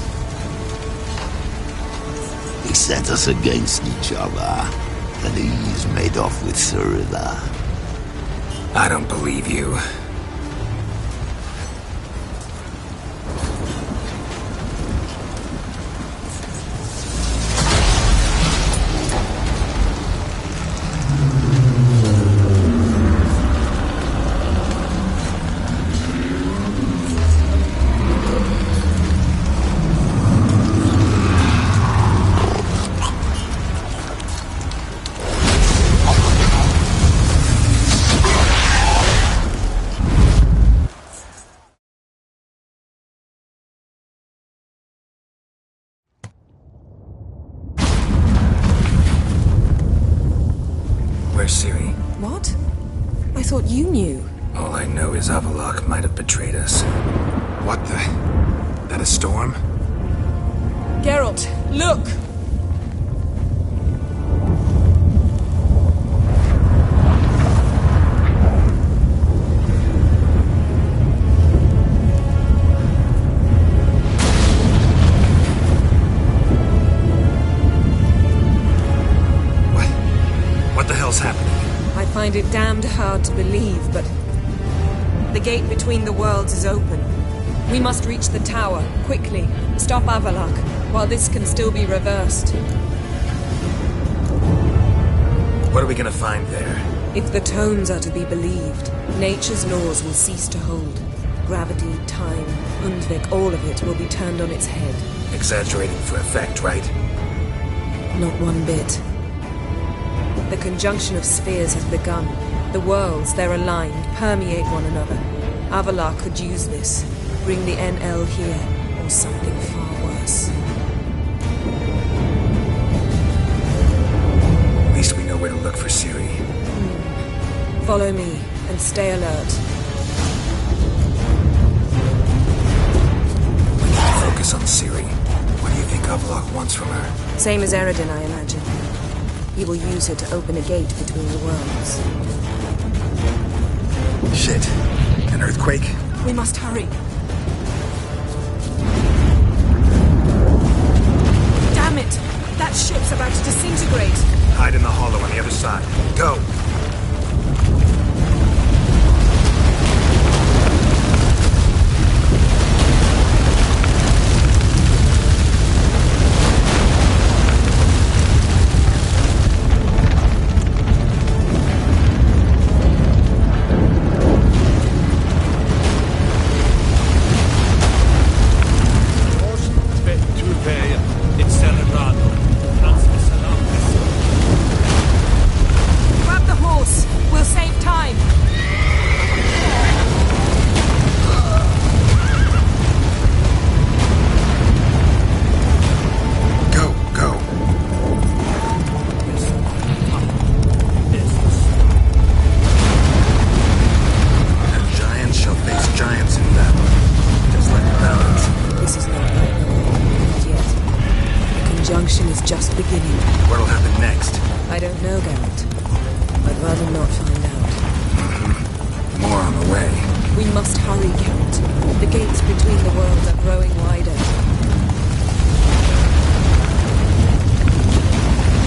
He set us against each other, and he's made off with Cirilla. I don't believe you. Where's Ciri? What? I thought you knew. All I know is Avallac'h might have betrayed us. What the? That a storm? Geralt, look! What the hell's happening? I find it damned hard to believe, but the gate between the worlds is open. We must reach the tower, quickly. Stop Avallac'h, while this can still be reversed. What are we gonna find there? If the tomes are to be believed, nature's laws will cease to hold. Gravity, time, Undvik, all of it will be turned on its head. Exaggerating for effect, right? Not one bit. The conjunction of spheres has begun. The worlds, they're aligned, permeate one another. Avallac'h could use this. Bring the NL here, or something far worse. At least we know where to look for Ciri. Follow me, and stay alert. We need to focus on Ciri. What do you think Avallac'h wants from her? Same as Eredin, I imagine. He will use her to open a gate between the worlds. Shit. An earthquake? We must hurry. Damn it! That ship's about to disintegrate. Hide in the hollow on the other side. Go! Grab the horse. We'll save time. Go, go. And giants shall face giants in battle. Just like the balance. This is not right, not yet. The conjunction is just beginning. What'll happen next? I don't know, Geralt. I'd rather not find out. More on the way. We must hurry, Geralt. The gates between the worlds are growing wider.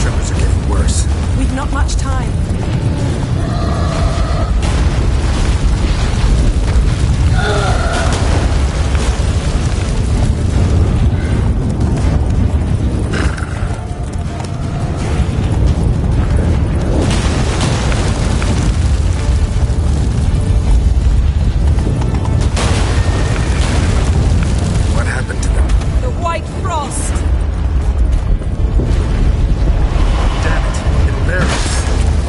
Tremors are getting worse. We've not much time. What happened to them? The White Frost! Damn it. It'll bury us.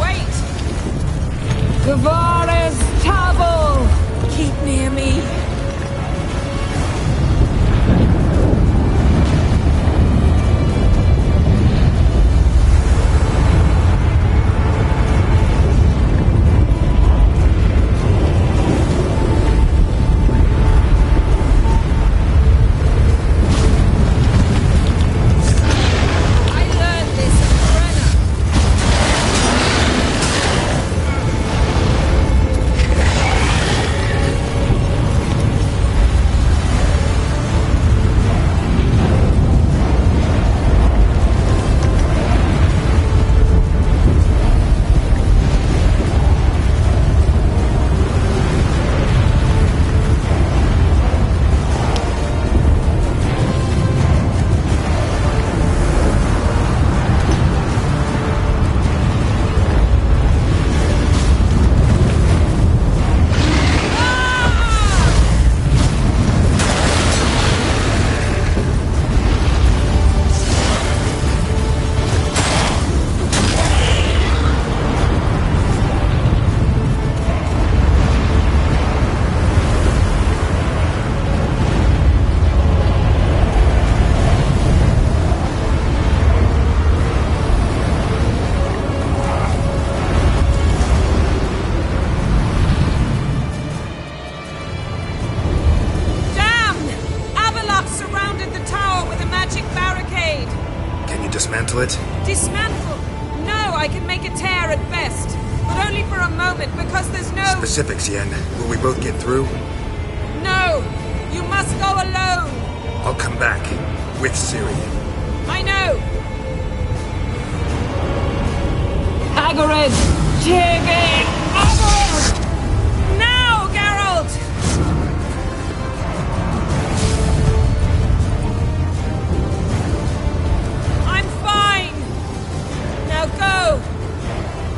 Wait! Gavares Tabel! Keep near me. dismantle it? Dismantle? No, I can make a tear at best. But only for a moment, because there's no... Specifics, Yen. Will we both get through? No! You must go alone! I'll come back. With Ciri. I know! Hagrid! Take over! Now, Geralt! I'm fine! Now go!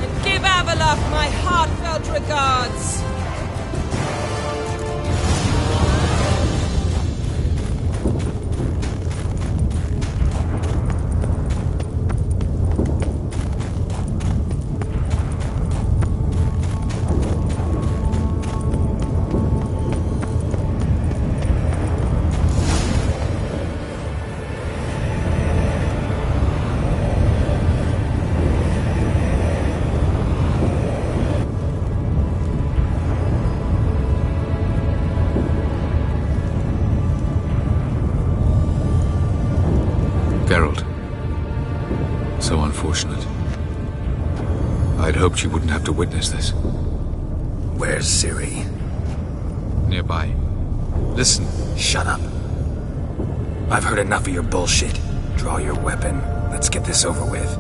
And give Avallac'h my heartfelt regards! Geralt. So unfortunate. I'd hoped you wouldn't have to witness this. Where's Ciri? Nearby. Listen. Shut up. I've heard enough of your bullshit. Draw your weapon. Let's get this over with.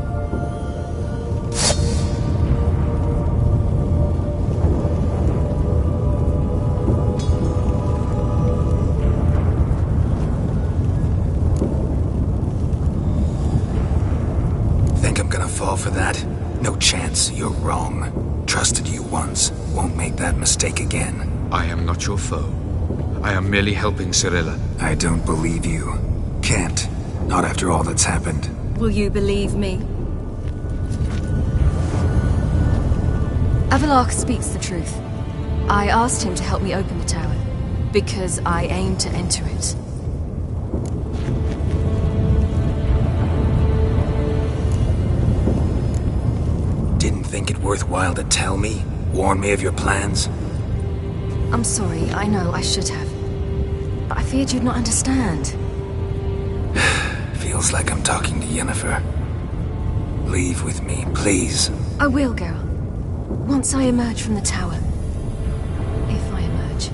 Fall for that? No chance. You're wrong. Trusted you once. Won't make that mistake again. I am not your foe. I am merely helping Cirilla. I don't believe you. Can't. Not after all that's happened. Will you believe me? Avallac'h speaks the truth. I asked him to help me open the tower, because I aim to enter it. Think it worthwhile to tell me? Warn me of your plans? I'm sorry, I know, I should have. But I feared you'd not understand. Feels like I'm talking to Yennefer. Leave with me, please. I will, Geralt. Once I emerge from the tower. If I emerge.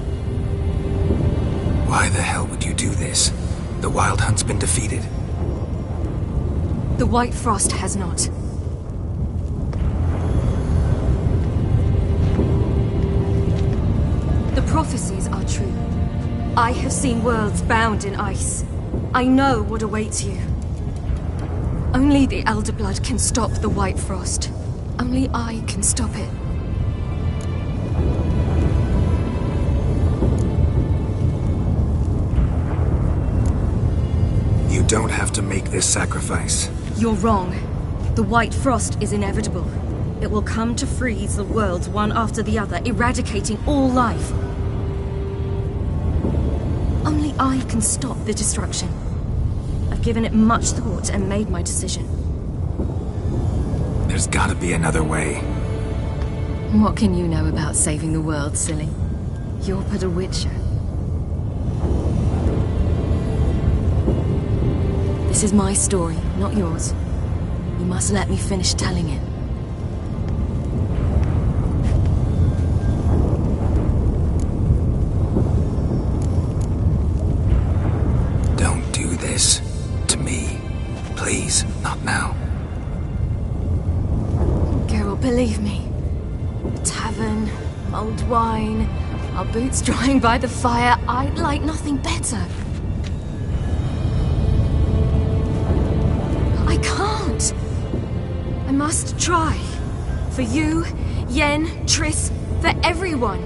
Why the hell would you do this? The Wild Hunt's been defeated. The White Frost has not. The prophecies are true. I have seen worlds bound in ice. I know what awaits you. Only the Elder Blood can stop the White Frost. Only I can stop it. You don't have to make this sacrifice. You're wrong. The White Frost is inevitable. It will come to freeze the worlds one after the other, eradicating all life. Only I can stop the destruction. I've given it much thought and made my decision. There's gotta be another way. What can you know about saving the world, silly? You're but a witcher. This is my story, not yours. You must let me finish telling it. Don't do this to me. Please, not now. Geralt, believe me. A tavern, mulled wine, our boots drying by the fire. I'd like nothing better. I can't. I must try. For you, Yen, Triss, for everyone.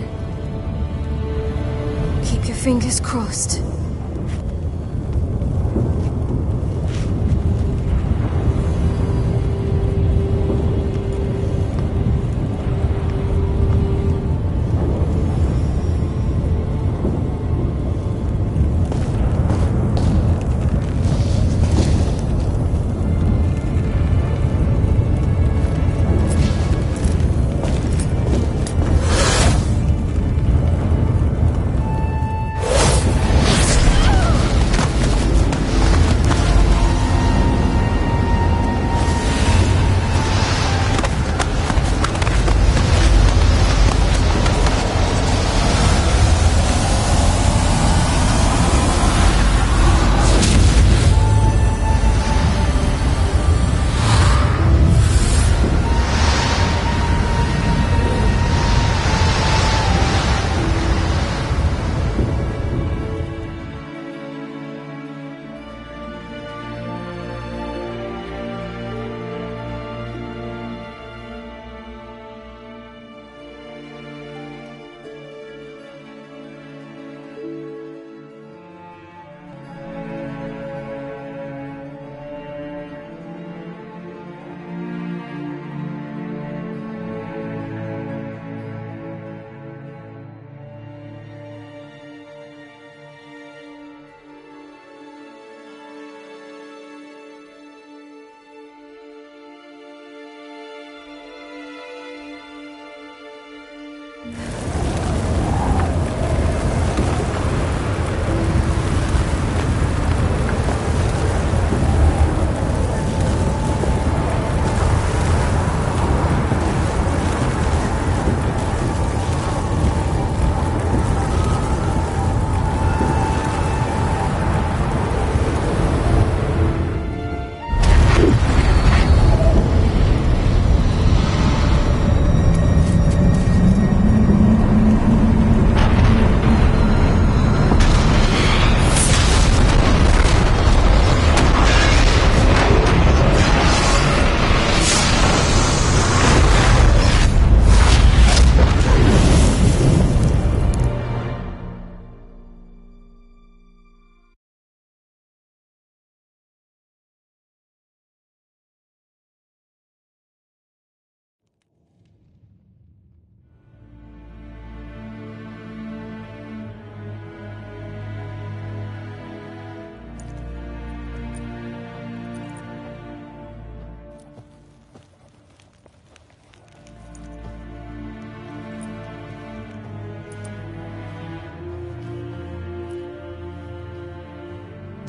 Keep your fingers crossed.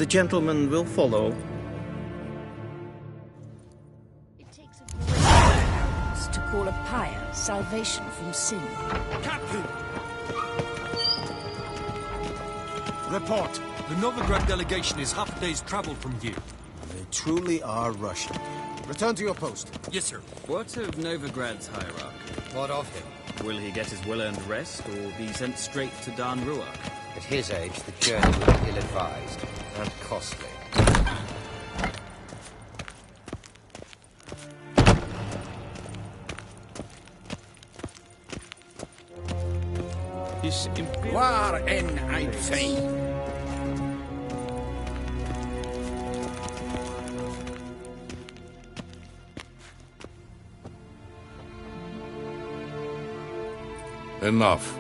The gentleman will follow. To call a pyre salvation from sin. Captain! Report. The Novigrad delegation is half a day's travel from here. They truly are Russian. Return to your post. Yes, sir. What of Novigrad's hierarch? What of him? Will he get his well-earned rest, or be sent straight to Dan Ruach? At his age, the journey would be ill-advised and costly. War in IT. Enough.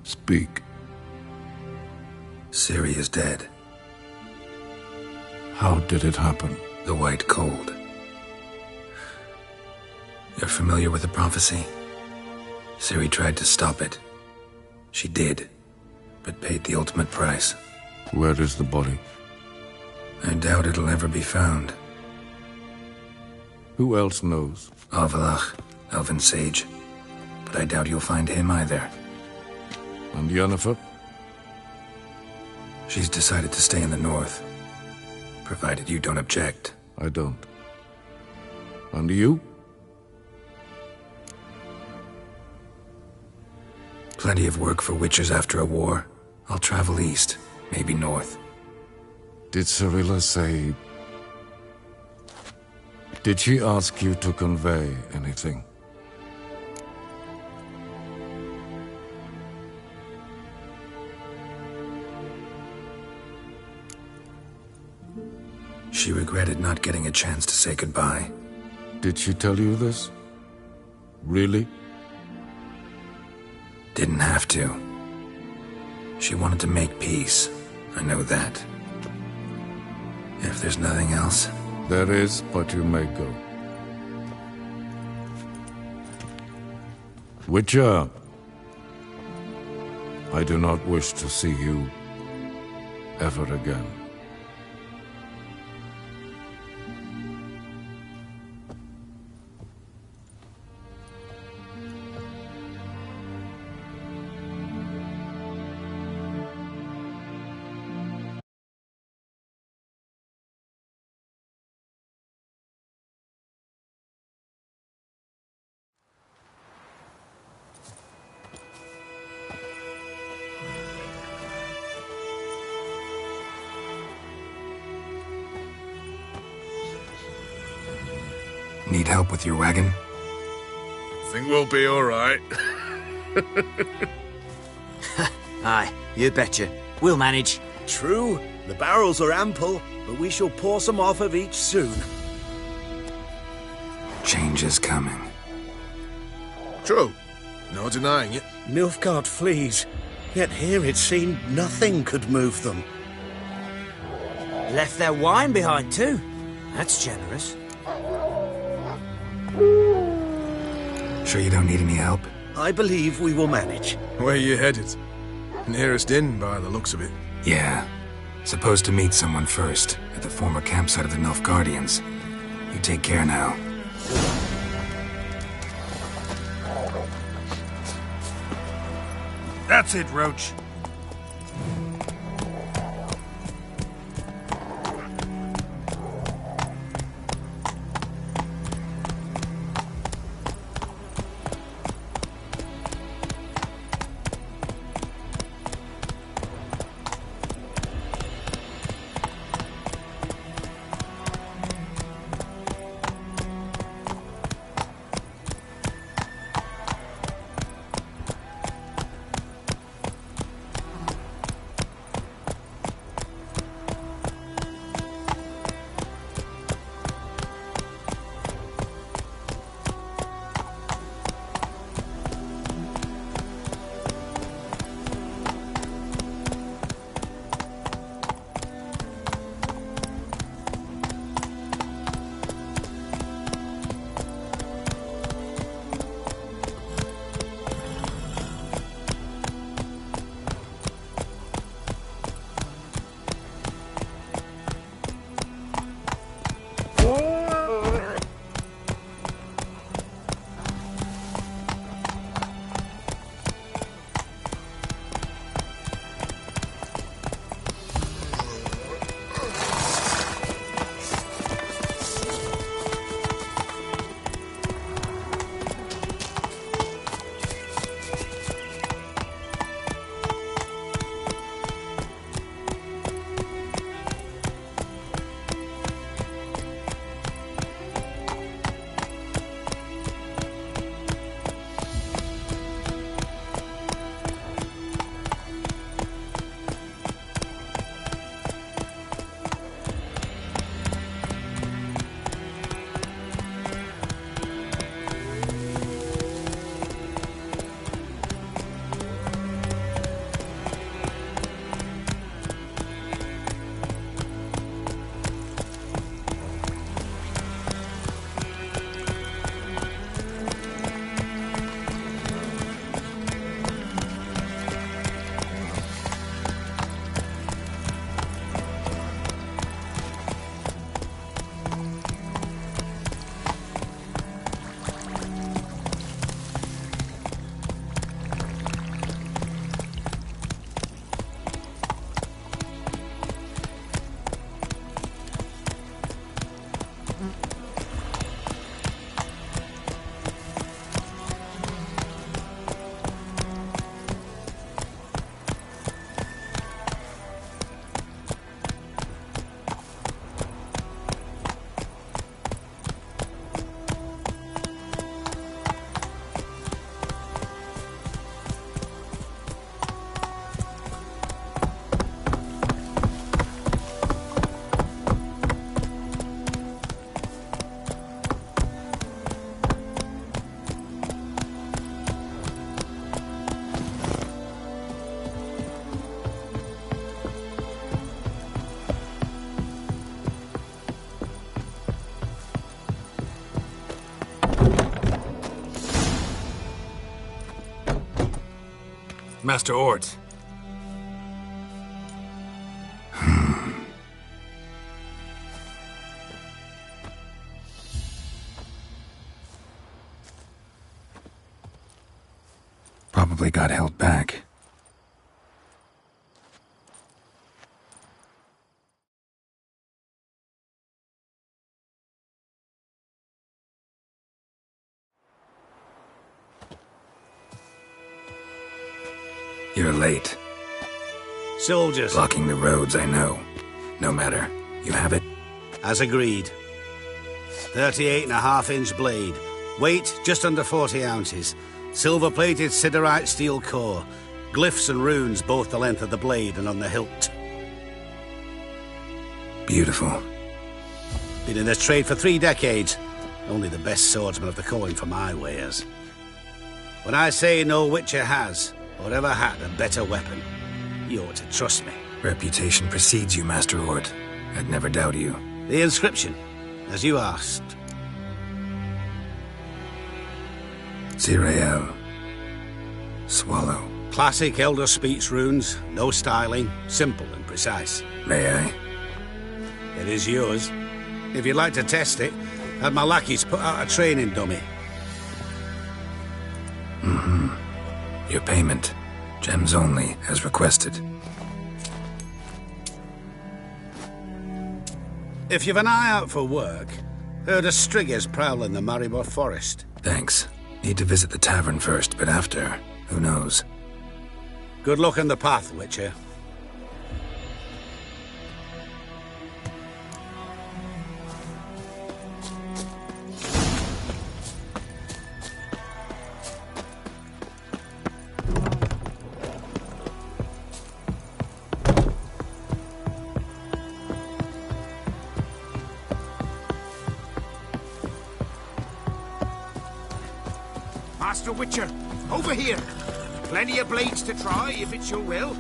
Speak. Ciri is dead. How did it happen? The White Cold. You're familiar with the prophecy? Ciri tried to stop it. She did, but paid the ultimate price. Where is the body? I doubt it'll ever be found. Who else knows? Avallac'h, Elven Sage. But I doubt you'll find him either. And Yennefer? She's decided to stay in the north. Provided you don't object. I don't. And you? Plenty of work for witchers after a war. I'll travel east, maybe north. Did Cirilla say... Did she ask you to convey anything? She regretted not getting a chance to say goodbye. Did she tell you this? Really? Didn't have to. She wanted to make peace. I know that. If there's nothing else... There is, but you may go. Witcher, I do not wish to see you ever again. Need help with your wagon? Think we'll be all right. Aye, you betcha. We'll manage. True, the barrels are ample, but we shall pour some off of each soon. Change is coming. True, no denying it. Nilfgaard flees, yet here it seemed nothing could move them. Left their wine behind too. That's generous. Sure you don't need any help? I believe we will manage. Where you headed? Nearest inn, by the looks of it. Yeah. Supposed to meet someone first, at the former campsite of the Nilfgaardians. You take care now. That's it, Roach. Master Ort. Probably got held back. You're late. Soldiers. Blocking the roads, I know. No matter. You have it? As agreed. 38.5-inch blade. Weight just under 40 ounces. Silver-plated siderite steel core. Glyphs and runes both the length of the blade and on the hilt. Beautiful. Been in this trade for 3 decades. Only the best swordsmen of the coin for my wares. When I say no Witcher has, or ever had, a better weapon, you ought to trust me. Reputation precedes you, Master Ort. I'd never doubt you. The inscription, as you asked. Zirael. Swallow. Classic Elder Speech runes, no styling, simple and precise. May I? It is yours. If you'd like to test it, have my lackeys put out a training dummy. Your payment. Gems only, as requested. If you've an eye out for work, heard of Striggers prowling the Maribor Forest. Thanks. Need to visit the tavern first, but after, who knows? Good luck on the path, Witcher. Master Witcher, over here. Plenty of blades to try, if it's your will.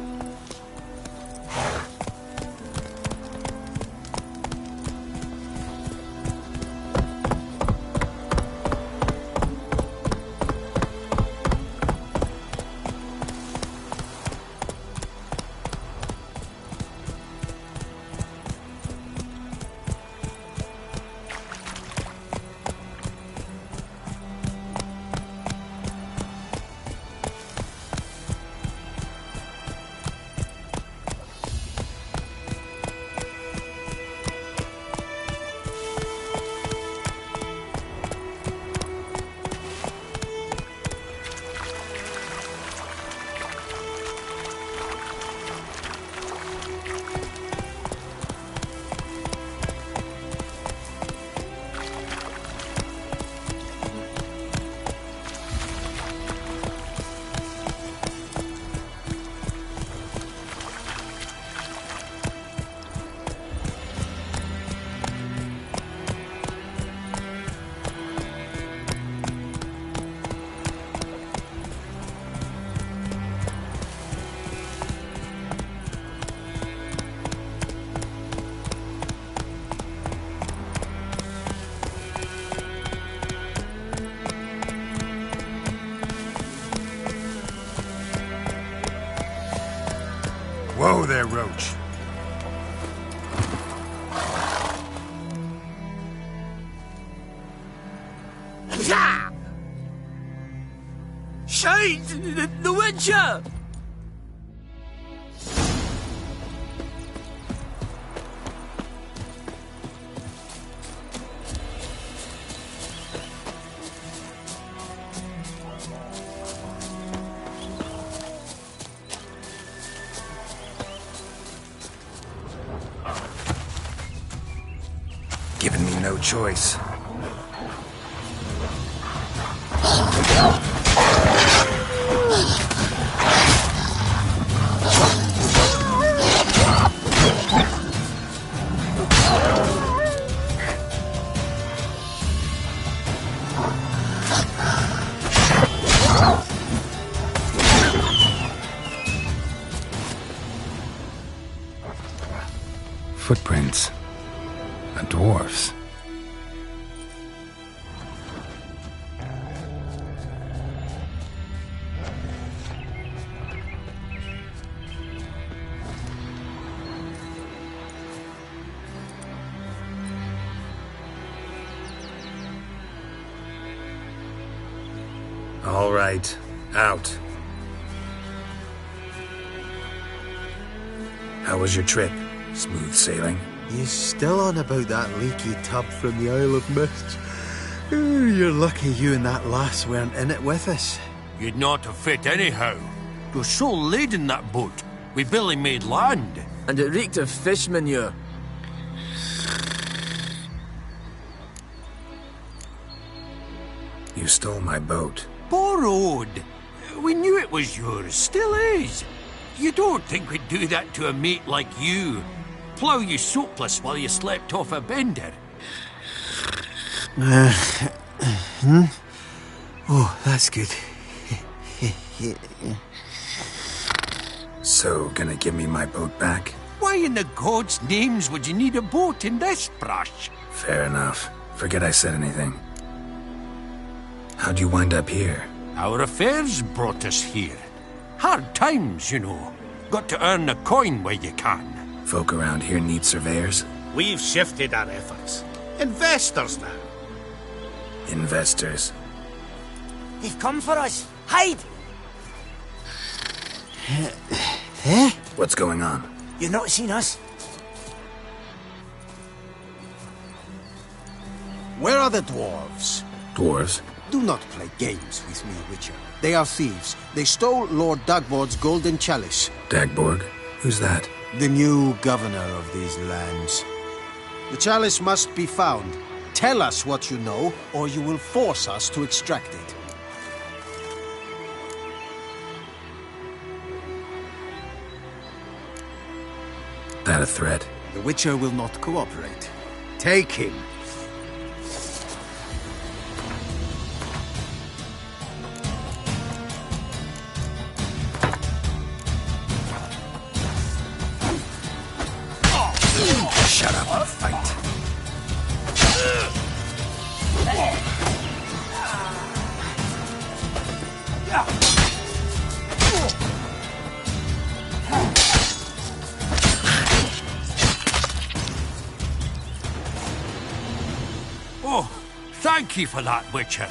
Whoa there, Roach. Shade! The Witcher! Given me no choice. Footprints. A dwarf's. All right. Out. How was your trip? Smooth sailing? You still on about that leaky tub from the Isle of Mist? You're lucky you and that lass weren't in it with us. You'd not have fit anyhow. You're so laden, that boat. We barely made land. And it reeked of fish manure. You stole my boat. Borrowed. We knew it was yours. Still is. You don't think we'd do that to a mate like you? Plough you soapless while you slept off a bender? Oh, that's good. So, gonna give me my boat back? Why in the gods' names would you need a boat in this brush? Fair enough. Forget I said anything. How'd you wind up here? Our affairs brought us here. Hard times, you know. Got to earn a coin where you can. Folk around here need surveyors? We've shifted our efforts. Investors now. Investors? They've come for us. Hide! Eh? What's going on? You've not seen us? Where are the dwarves? Dwarves? Do not play games with me, Witcher. They are thieves. They stole Lord Dagbor's golden chalice. Dagborg? Who's that? The new governor of these lands. The chalice must be found. Tell us what you know, or you will force us to extract it. That a threat? The Witcher will not cooperate. Take him. Shut up and fight. Oh, thank you for that, Witcher.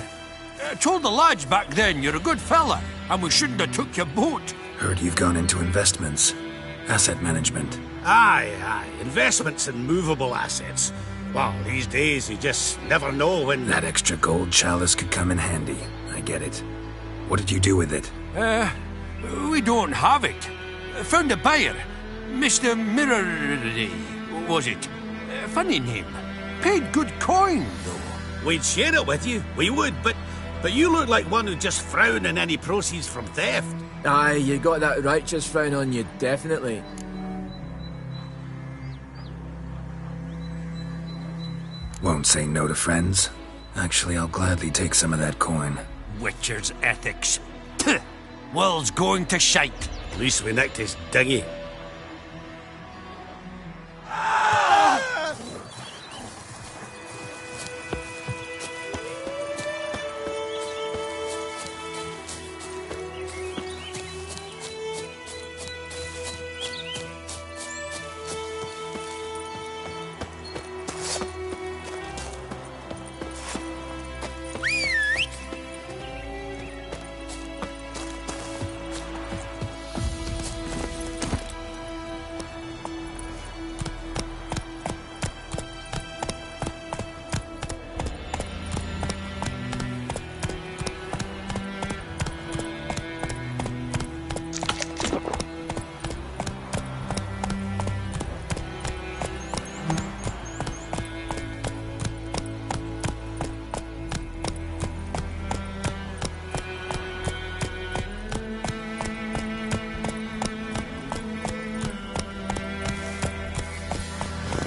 Told the lads back then you're a good fella, and we shouldn't have took your boat. Heard you've gone into investments. Asset management. Aye. Investments in movable assets. Well, these days you just never know when... That extra gold chalice could come in handy. I get it. What did you do with it? We don't have it. Found a buyer. Mr. Mirror... was it? Funny name. Paid good coin, though. We'd share it with you. We would, but you look like one who'd just frown on any proceeds from theft. Aye, you got that righteous frown on you, definitely. Won't say no to friends. Actually, I'll gladly take some of that coin. Witcher's ethics. Tuh! World's going to shite. At least we nicked his dinghy.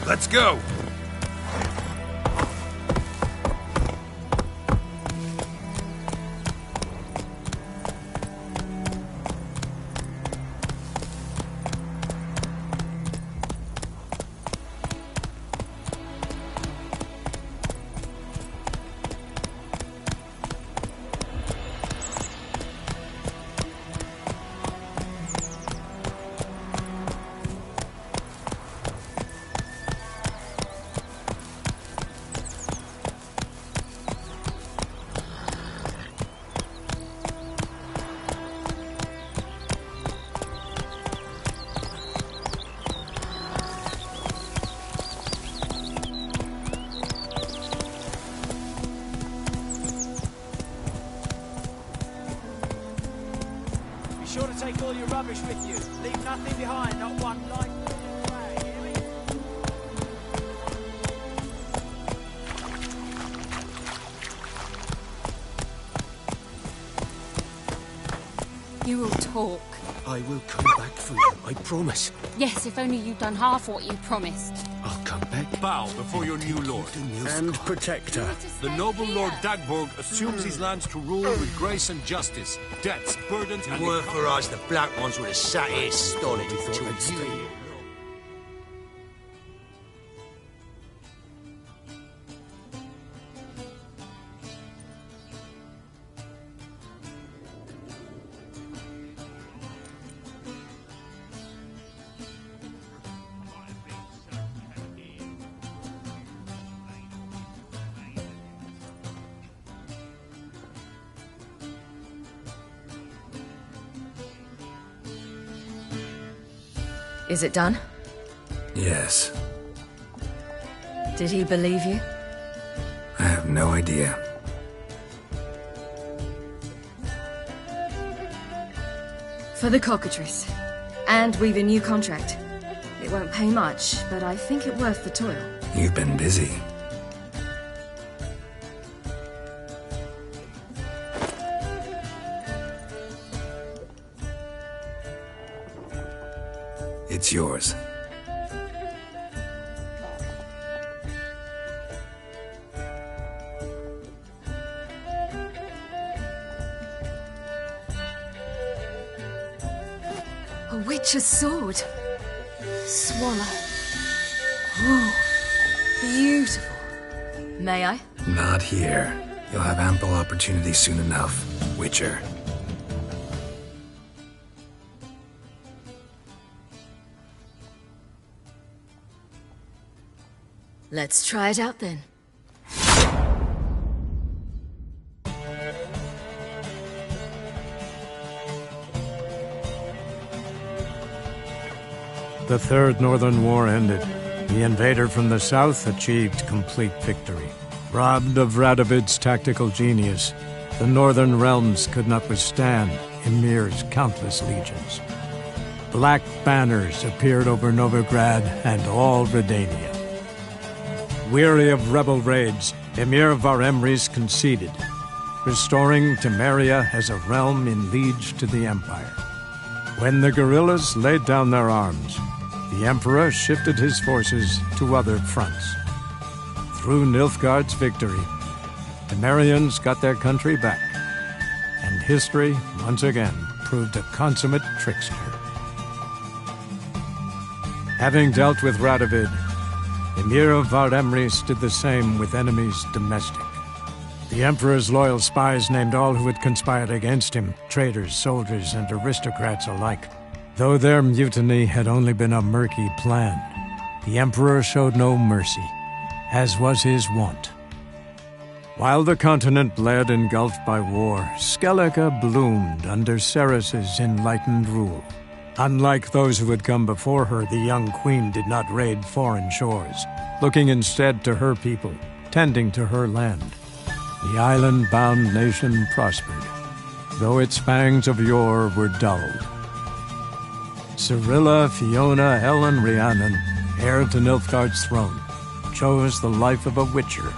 Let's go. rubbish with you. Leave nothing behind, not one light. You will talk. I will come back for you, I promise. Yes, if only you'd done half what you promised. I'll come back. Bow before your new lord. And protector. The noble Lord Dagborg assumes his lands to rule with grace and justice. Debts, burdens, and... Were for us, the Black Ones would have sat here stolid until you... Is it done? Yes. Did he believe you? I have no idea. For the cockatrice. And we've a new contract. It won't pay much, but I think it worth the toil. You've been busy. It's yours. A witch's sword. Swallow. Whoa. Beautiful. May I? Not here. You'll have ample opportunity soon enough, Witcher. Let's try it out then. The Third Northern War ended. The invader from the south achieved complete victory. Robbed of Radovid's tactical genius, the Northern realms could not withstand Ymir's countless legions. Black banners appeared over Novigrad and all Redania. Weary of rebel raids, Emir Var-Emreis conceded, restoring Temeria as a realm in liege to the Empire. When the guerrillas laid down their arms, the Emperor shifted his forces to other fronts. Through Nilfgaard's victory, Temerians got their country back, and history once again proved a consummate trickster. Having dealt with Radovid, Emir of Var-Emreis did the same with enemies domestic. The Emperor's loyal spies named all who had conspired against him, traitors, soldiers, and aristocrats alike. Though their mutiny had only been a murky plan, the Emperor showed no mercy, as was his wont. While the continent bled engulfed by war, Skellige bloomed under Ceres's enlightened rule. Unlike those who had come before her, the young queen did not raid foreign shores, looking instead to her people, tending to her land. The island-bound nation prospered, though its fangs of yore were dulled. Cirilla, Fiona, Ellen, Rhiannon, heir to Nilfgaard's throne, chose the life of a witcher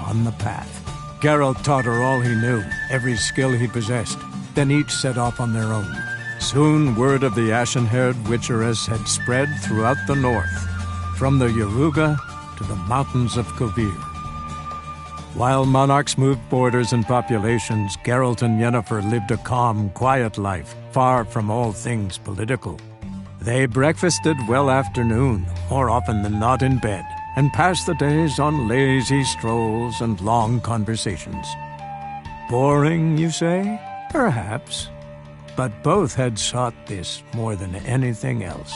on the path. Geralt taught her all he knew, every skill he possessed, then each set off on their own. Soon word of the ashen-haired witcheress had spread throughout the north, from the Yaruga to the mountains of Kovir. While monarchs moved borders and populations, Geralt and Yennefer lived a calm, quiet life, far from all things political. They breakfasted well after noon, more often than not in bed, and passed the days on lazy strolls and long conversations. Boring, you say? Perhaps. But both had sought this more than anything else.